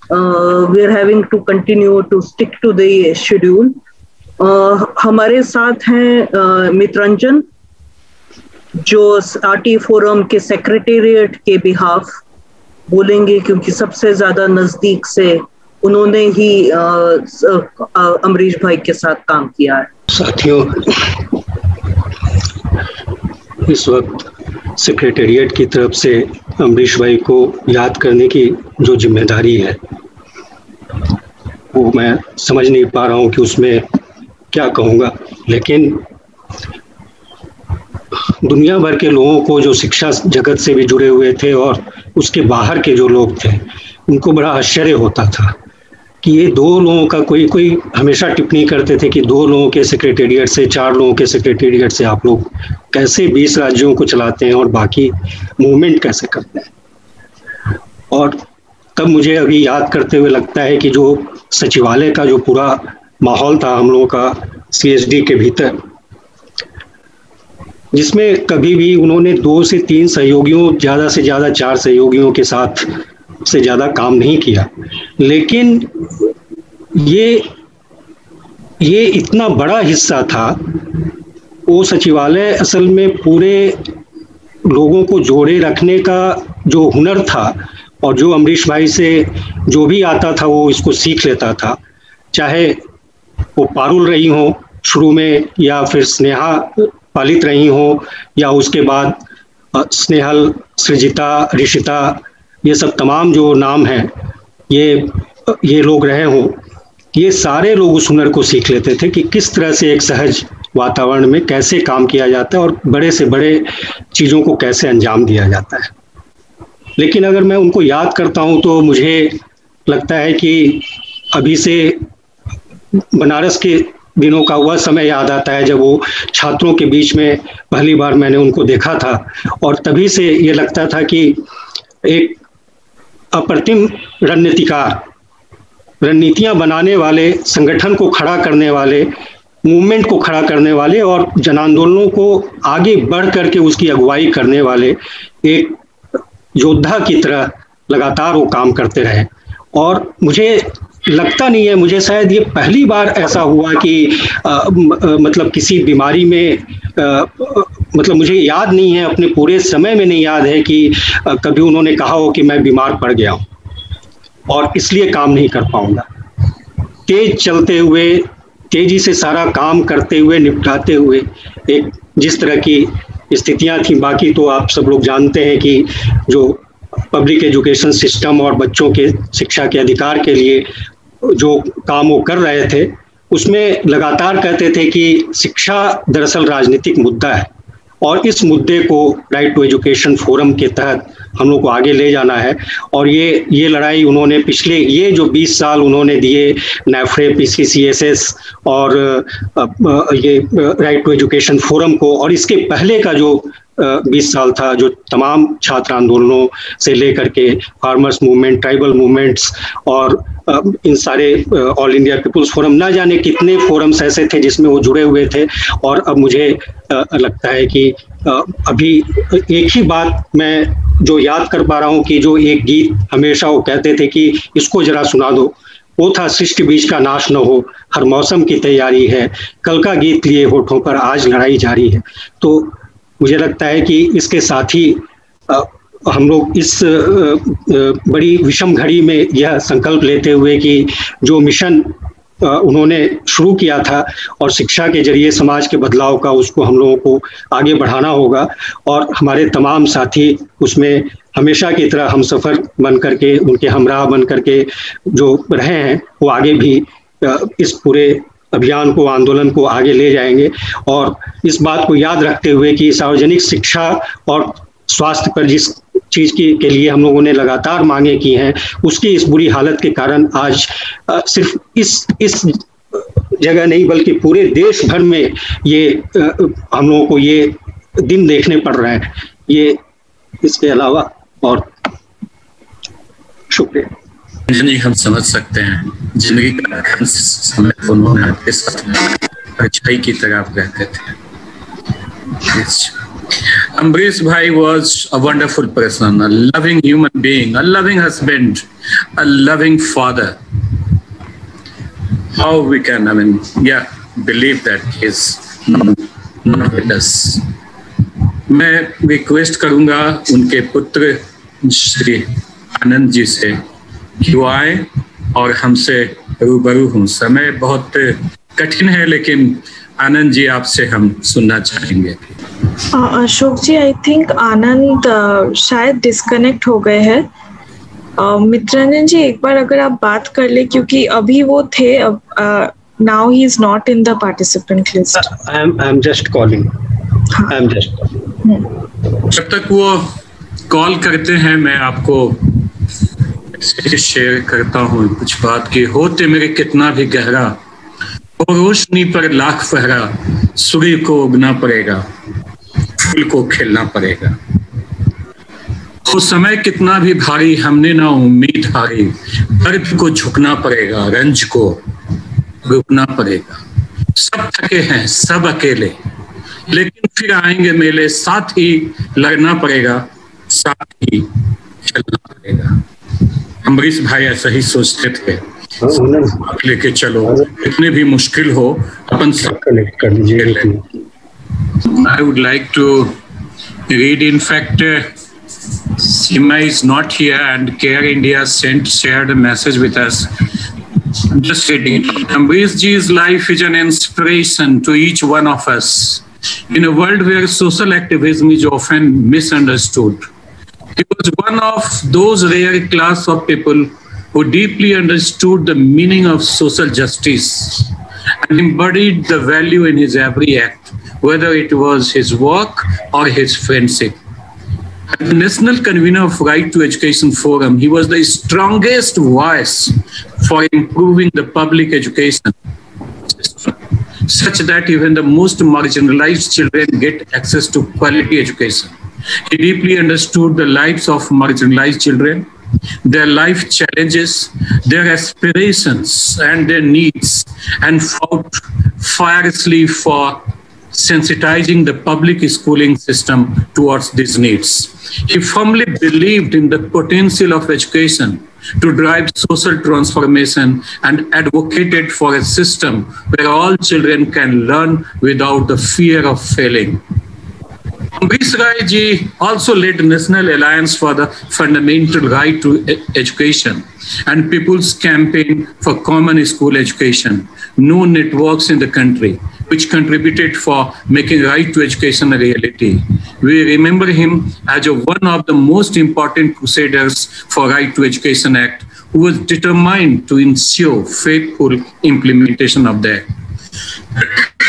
we are having to continue to stick to the schedule. हमारे साथ हैं मित्रंजन जो आरटी फोरम के सेक्रेटेरिएट के बिहाफ बोलेंगे, क्योंकि सबसे ज्यादा नजदीक से उन्होंने ही अमरीश भाई के साथ काम किया है। साथियों, इस वक्त सेक्रेटेरिएट की तरफ से अमरीश भाई को याद करने की जो जिम्मेदारी है वो मैं समझ नहीं पा रहा हूँ कि उसमें क्या कहूँगा, लेकिन दुनिया भर के लोगों को जो शिक्षा जगत से भी जुड़े हुए थे और उसके बाहर के जो लोग थे उनको बड़ा आश्चर्य होता था कि ये दो लोगों का कोई हमेशा टिप्पणी करते थे कि 2 लोगों के सेक्रेटेरिएट से 4 लोगों के सेक्रेटेरिएट से आप लोग कैसे 20 राज्यों को चलाते हैं और बाकी मूवमेंट कैसे करते हैं। और तब मुझे अभी याद करते हुए लगता है कि जो सचिवालय का जो पूरा माहौल था हम लोगों का CSD के भीतर, जिसमें कभी भी उन्होंने 2 से 3 सहयोगियों, ज़्यादा से ज़्यादा 4 सहयोगियों के साथ से ज़्यादा काम नहीं किया, लेकिन ये इतना बड़ा हिस्सा था। वो सचिवालय असल में पूरे लोगों को जोड़े रखने का जो हुनर था और जो अमरीश भाई से जो भी आता था वो इसको सीख लेता था, चाहे वो पारुल रही हो शुरू में या फिर स्नेहा पालित रही हो या उसके बाद स्नेहल, सृजिता, ऋषिता, ये सब तमाम जो नाम हैं ये लोग रहे हों, ये सारे लोग उस हुनर को सीख लेते थे कि किस तरह से एक सहज वातावरण में कैसे काम किया जाता है और बड़े से बड़े चीज़ों को कैसे अंजाम दिया जाता है। लेकिन अगर मैं उनको याद करता हूं तो मुझे लगता है कि अभी से बनारस के दिनों का वह समय याद आता है जब वो छात्रों के बीच में पहली बार मैंने उनको देखा था और तभी से ये लगता था कि एक अप्रतिम रणनीतिकार, रणनीतियां बनाने वाले, संगठन को खड़ा करने वाले, मूवमेंट को खड़ा करने वाले और जन आंदोलनों को आगे बढ़ करके उसकी अगुवाई करने वाले एक योद्धा की तरह लगातार वो काम करते रहे। और मुझे लगता नहीं है, मुझे शायद ये पहली बार ऐसा हुआ कि मतलब किसी बीमारी में मतलब मुझे याद नहीं है, अपने पूरे समय में नहीं याद है कि कभी उन्होंने कहा हो कि मैं बीमार पड़ गया हूँ और इसलिए काम नहीं कर पाऊंगा। तेज चलते हुए, तेजी से सारा काम करते हुए, निपटाते हुए एक जिस तरह की स्थितियां थी, बाकी तो आप सब लोग जानते हैं कि जो पब्लिक एजुकेशन सिस्टम और बच्चों के शिक्षा के अधिकार के लिए जो काम वो कर रहे थे उसमें लगातार कहते थे कि शिक्षा दरअसल राजनीतिक मुद्दा है और इस मुद्दे को राइट टू एजुकेशन फोरम के तहत हम लोग को आगे ले जाना है। और ये लड़ाई उन्होंने पिछले ये जो 20 साल उन्होंने दिए NAFRE, PCCSS और ये राइट टू एजुकेशन फोरम को, और इसके पहले का जो 20 साल था जो तमाम छात्र आंदोलनों से लेकर के फार्मर्स मूवमेंट, ट्राइबल मूवमेंट्स और इन सारे ऑल इंडिया पीपुल्स फोरम, ना जाने कितने फोरम्स ऐसे थे जिसमें वो जुड़े हुए थे। और अब मुझे लगता है कि अभी एक ही बात मैं जो याद कर पा रहा हूँ कि जो एक गीत हमेशा वो कहते थे कि इसको जरा सुना दो, वो था सृष्टि बीज का नाश न हो, हर मौसम की तैयारी है, कल का गीत लिए होठों पर आज लड़ाई जारी है। तो मुझे लगता है कि इसके साथ ही हम लोग इस बड़ी विषम घड़ी में यह संकल्प लेते हुए कि जो मिशन उन्होंने शुरू किया था और शिक्षा के जरिए समाज के बदलाव का, उसको हम लोगों को आगे बढ़ाना होगा और हमारे तमाम साथी उसमें हमेशा की तरह हम सफ़र बन करके, उनके हमराह बन करके जो रहे हैं वो आगे भी इस पूरे अभियान को, आंदोलन को आगे ले जाएंगे। और इस बात को याद रखते हुए कि सार्वजनिक शिक्षा और स्वास्थ्य पर जिस चीज के लिए हम लोगों ने लगातार मांगे की हैं, उसकी इस बुरी हालत के कारण आज सिर्फ इस जगह नहीं बल्कि पूरे देश भर में ये हम लोगों को ये दिन देखने पड़ रहे हैं। ये इसके अलावा और शुक्रिया जी, हम समझ सकते हैं जिंदगी का समय उन्होंने आपके साथ अच्छाई की तरफ रहते थे। Ambrish Bhai was a wonderful person, a loving human being, a loving husband, a loving father. How we can, believe that he is not with us. मैं रिक्वेस्ट करूंगा उनके पुत्र श्री आनंद जी से कि वो आए और हमसे रूबरू हों। समय बहुत कठिन है, लेकिन आनंद जी आपसे हम सुनना चाहेंगे। अशोक जी, आई थिंक आनंद शायद डिस्कनेक्ट हो गए हैं। मित्रंजन जी, एक बार अगर आप बात कर ले, क्योंकि अभी वो थे, now he is not in the participant list. I am just calling. जब तक वो कॉल करते हैं मैं आपको शेयर करता हूँ कुछ बात की। होते मेरे कितना भी गहरा, वो रोशनी पर लाख फहरा, सूर्य को उगना पड़ेगा, फूल को खिलना पड़ेगा। वो समय कितना भी भारी, हमने ना उम्मीद हारी, दर्द को झुकना पड़ेगा, रंज को रुकना पड़ेगा। सब थके हैं, सब अकेले, लेकिन फिर आएंगे मेले, साथ ही लड़ना पड़ेगा, साथ ही चलना पड़ेगा। अम्बरीश भाई ऐसा ही सोचते थे, लेके चलो, इतने भी मुश्किल हो अपन सब कनेक्ट कर लीजिए। I would like to read, in fact, Sima is not here and Care India shared a message with us. I'm just reading it. Ambrish ji's life is an inspiration to each one of us. In a world where social activism is often misunderstood, he was one of those rare class of people who deeply understood the meaning of social justice and embodied the value in his every act, whether it was his work or his friendship. As the national convener of Right to Education Forum, he was the strongest voice for improving the public education system, such that even the most marginalized children get access to quality education. He deeply understood the lives of marginalized children, their life challenges, their aspirations and their needs, and fought fiercely for sensitizing the public schooling system towards these needs. He firmly believed in the potential of education to drive social transformation and advocated for a system where all children can learn without the fear of failing. Ambrish Rai ji also led National Alliance for the Fundamental Right to Education and People's Campaign for Common School Education, known networks in the country, which contributed for making right to education a reality. We remember him as one of the most important crusaders for Right to Education Act, who was determined to ensure faithful implementation of the act.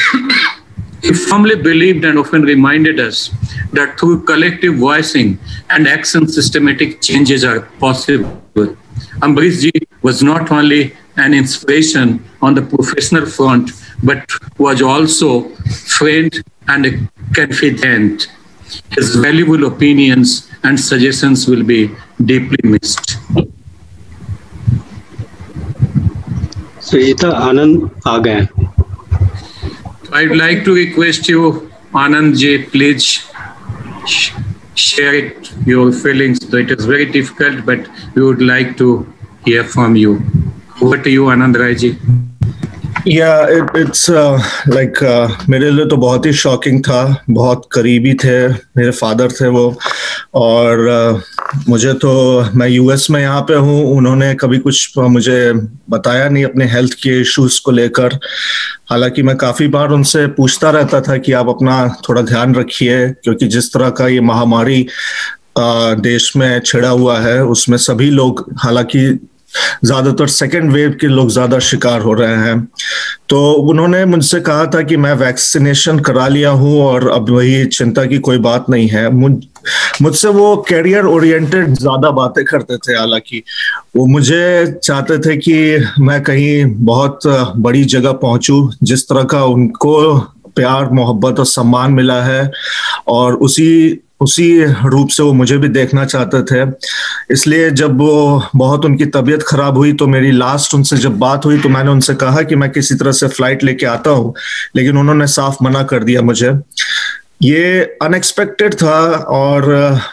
He firmly believed and often reminded us that through collective voicing and action, systematic changes are possible. Ambrish ji was not only an inspiration on the professional front, but was also friend and a confidant. His valuable opinions and suggestions will be deeply missed. Sunita आनंद आ गए। I'd like to request you, Anand ji, please share your feelings. It is very difficult, but we would like to hear from you. Over to you, Anand Rai ji. It's मेरे लिए तो बहुत ही शॉकिंग था, बहुत करीबी थे, मेरे फादर थे वो, और मुझे तो मैं यूएस में यहाँ पे हूँ, उन्होंने कभी कुछ मुझे बताया नहीं अपने हेल्थ के इश्यूज को लेकर। हालांकि मैं काफी बार उनसे पूछता रहता था कि आप अपना थोड़ा ध्यान रखिए, क्योंकि जिस तरह का ये महामारी देश में छिड़ा हुआ है उसमें सभी लोग, हालांकि ज्यादातर सेकेंड वेव के लोग ज्यादा शिकार हो रहे हैं। तो उन्होंने मुझसे कहा था कि मैं वैक्सीनेशन करा लिया हूं और अब वही चिंता की कोई बात नहीं है। मुझसे वो कैरियर ओरिएंटेड ज्यादा बातें करते थे। हालांकि वो मुझे चाहते थे कि मैं कहीं बहुत बड़ी जगह पहुंचूं, जिस तरह का उनको प्यार मोहब्बत और सम्मान मिला है, और उसी रूप से वो मुझे भी देखना चाहते थे। इसलिए जब वो बहुत उनकी तबीयत खराब हुई तो मेरी लास्ट उनसे जब बात हुई तो मैंने उनसे कहा कि मैं किसी तरह से फ्लाइट लेके आता हूँ, लेकिन उन्होंने साफ मना कर दिया मुझे। ये अनएक्सपेक्टेड था और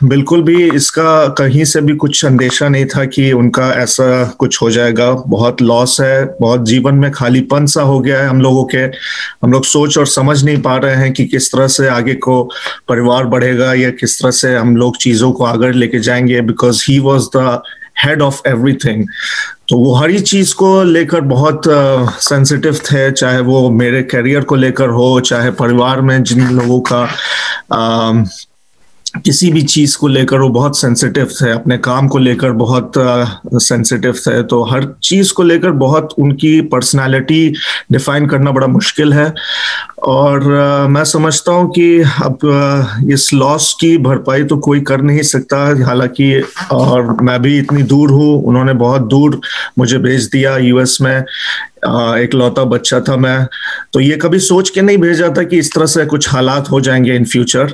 बिल्कुल भी इसका कहीं से भी कुछ अंदेशा नहीं था कि उनका ऐसा कुछ हो जाएगा। बहुत लॉस है, बहुत जीवन में खालीपन सा हो गया है हम लोगों के। हम लोग सोच और समझ नहीं पा रहे हैं कि किस तरह से आगे को परिवार बढ़ेगा या किस तरह से हम लोग चीजों को आगे लेके जाएंगे, because he was the head of everything. तो वो हर ही चीज को लेकर बहुत सेंसिटिव थे, चाहे वो मेरे करियर को लेकर हो, चाहे परिवार में जिन लोगों का किसी भी चीज को लेकर वो बहुत सेंसिटिव थे, अपने काम को लेकर बहुत सेंसिटिव थे। तो हर चीज को लेकर बहुत उनकी पर्सनालिटी डिफाइन करना बड़ा मुश्किल है। और मैं समझता हूँ कि अब इस लॉस की भरपाई तो कोई कर नहीं सकता। हालांकि और मैं भी इतनी दूर हूँ, उन्होंने बहुत दूर मुझे भेज दिया यूएस में, एक लौता बच्चा था मैं, तो ये कभी सोच के नहीं भेजा था कि इस तरह से कुछ हालात हो जाएंगे इन फ्यूचर।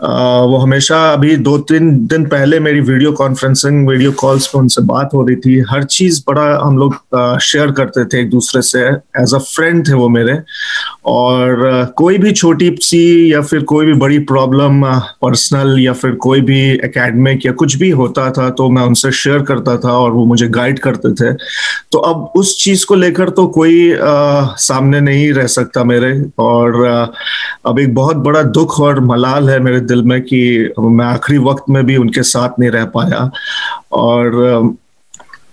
वो हमेशा, अभी 2-3 दिन पहले मेरी वीडियो कॉल्स पे उनसे बात हो रही थी। हर चीज बड़ा हम लोग शेयर करते थे एक दूसरे से, एज अ फ्रेंड थे वो मेरे। और कोई भी छोटी सी या फिर कोई भी बड़ी प्रॉब्लम पर्सनल या फिर कोई भी एकेडमिक या कुछ भी होता था तो मैं उनसे शेयर करता था और वो मुझे गाइड करते थे। तो अब उस चीज को लेकर तो कोई सामने नहीं रह सकता मेरे। और अब एक बहुत बड़ा दुख और मलाल है मेरे दिल में कि मैं आखिरी वक्त में भी उनके साथ नहीं रह पाया।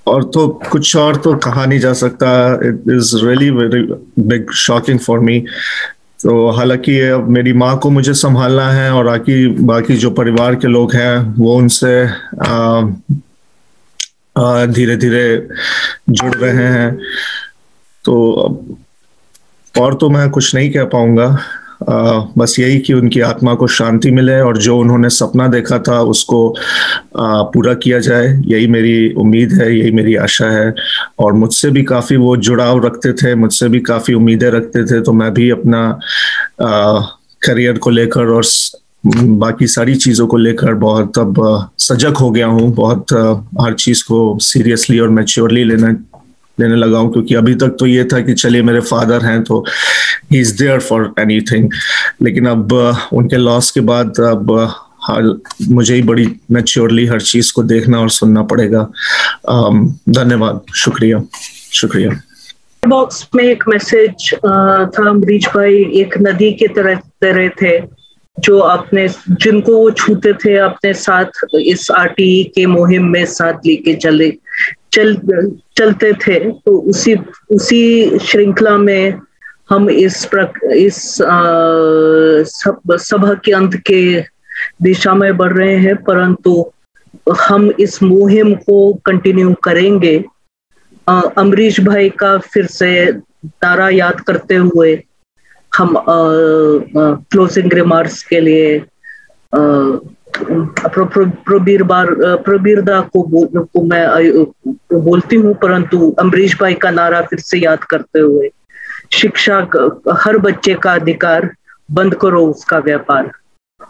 और तो कुछ और तो कहा नहीं जा सकता। It is really very big shocking for me. तो हालांकि अब मेरी माँ को मुझे संभालना है और बाकी जो परिवार के लोग हैं वो उनसे धीरे धीरे जुड़ रहे हैं। तो और तो मैं कुछ नहीं कह पाऊंगा, बस यही कि उनकी आत्मा को शांति मिले और जो उन्होंने सपना देखा था उसको पूरा किया जाए, यही मेरी उम्मीद है, यही मेरी आशा है। और मुझसे भी काफ़ी वो जुड़ाव रखते थे, मुझसे भी काफ़ी उम्मीदें रखते थे। तो मैं भी अपना करियर को लेकर और बाकी सारी चीज़ों को लेकर बहुत अब सजग हो गया हूँ। बहुत हर चीज़ को सीरियसली और मैच्योरली लेने लगा हूँ, क्योंकि अभी तक तो ये था कि चलिए मेरे फादर हैं तो he is there for anything. लेकिन अब उनके लॉस के बाद अब मुझे ही बड़ी मैच्योरली हर चीज को देखना और सुनना पड़ेगा। धन्यवाद, शुक्रिया। बॉक्स में एक मैसेज था, अमरीश भाई एक नदी के तरह थे जो जिनको वो छूते थे अपने साथ इस आरटीई के मुहिम में साथ लेके चलते थे। तो उसी श्रृंखला में हम इस सभा के अंत के दिशा में बढ़ रहे हैं, परंतु हम इस मुहिम को कंटिन्यू करेंगे। अमरीश भाई का फिर से नारा याद करते हुए हम क्लोजिंग रिमार्क्स के लिए प्रबीरदा को मैं बोलती हूँ, परंतु अमरीश भाई का नारा फिर से याद करते हुए, शिक्षा हर बच्चे का अधिकार, बंद करो उसका व्यापार।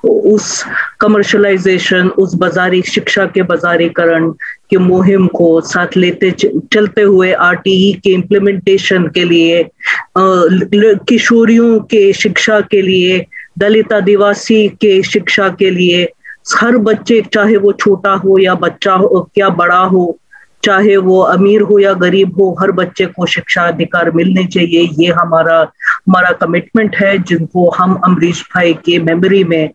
उस कमर्शलाइजेशन, उस बाजारी शिक्षा के बाजारीकरण के मुहिम को साथ लेते चलते हुए आरटीई के इम्प्लीमेंटेशन के लिए, किशोरियों के शिक्षा के लिए, दलित आदिवासी के शिक्षा के लिए, हर बच्चे चाहे वो छोटा हो या बच्चा हो या बड़ा हो, चाहे वो अमीर हो या गरीब हो, हर बच्चे को शिक्षा अधिकार मिलने चाहिए। ये हमारा कमिटमेंट है जिनको हम अमरीश भाई के मेमोरी में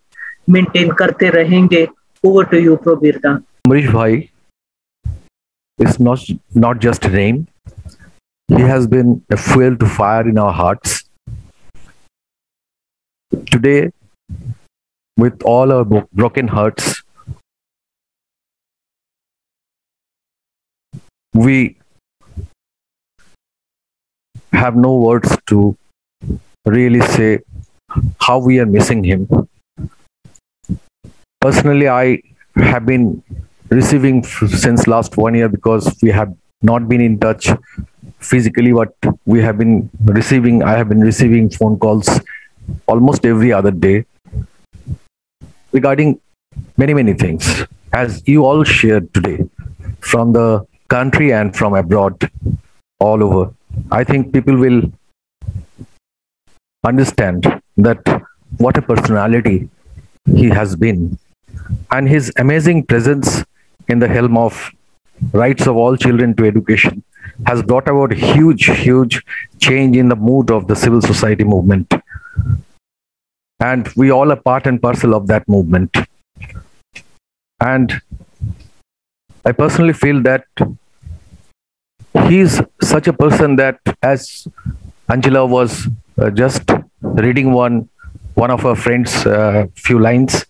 मेंटेन करते रहेंगे। Over to you Prabirda. Amrish Bhai is not just a name. He has been a fuel to fire in our hearts. Today, with all our broken hearts, we have no words to really say how we are missing him. Personally, I have been receiving since last 1 year, because we have not been in touch physically, but we have been receiving, I have been receiving phone calls almost every other day regarding many things, as you all shared today, from the country and from abroad, all over. I think people will understand that what a personality he has been, and his amazing presence in the helm of rights of all children to education has brought about huge change in the mood of the civil society movement. And we all are part and parcel of that movement. And I personally feel that he's such a person that, as Angela was just reading one of her friends' few lines,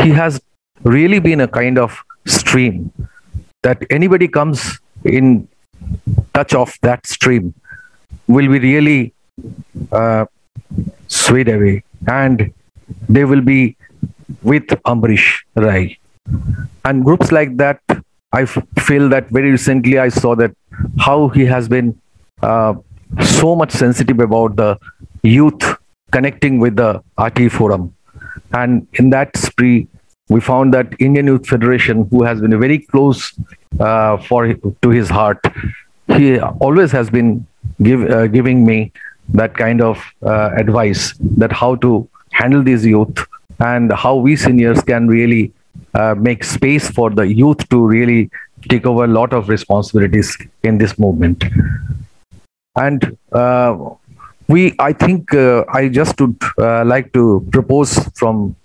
he has really been a kind of stream that anybody comes in touch of that stream will be really swayed away, and they will be with Amrish Rai. And groups like that, I feel that very recently I saw that how he has been so much sensitive about the youth connecting with the RT Forum. And in that spree, we found that Indian Youth Federation, who has been very close to his heart, he always has been giving me that kind of advice, that how to handle these youth and how we seniors can really make space for the youth to really take over a lot of responsibilities in this movement. And I think I just would like to propose from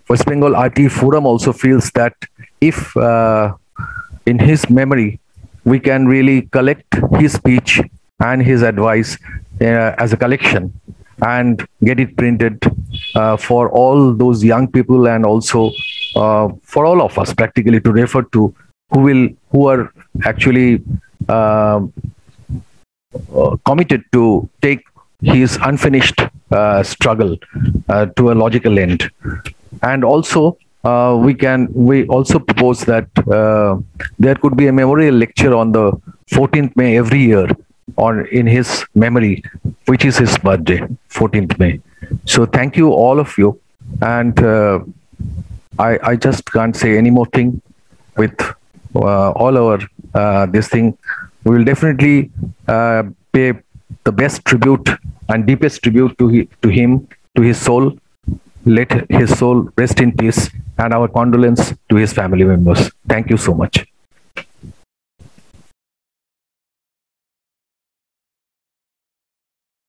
West Bengal RT Forum also feels that if in his memory we can really collect his speech and his advice as a collection and get it printed for all those young people, and also for all of us practically to refer to, who are actually committed to take his unfinished struggle to a logical end. And also we also propose that there could be a memorial lecture on the 14th May every year in his memory, which is his birthday, 14th May. So thank you, all of you. And I just can't say any more thing with all our this thing. We will definitely pay the best tribute and deepest tribute to him, to his soul. Let his soul rest in peace, and our condolence to his family members. Thank you so much.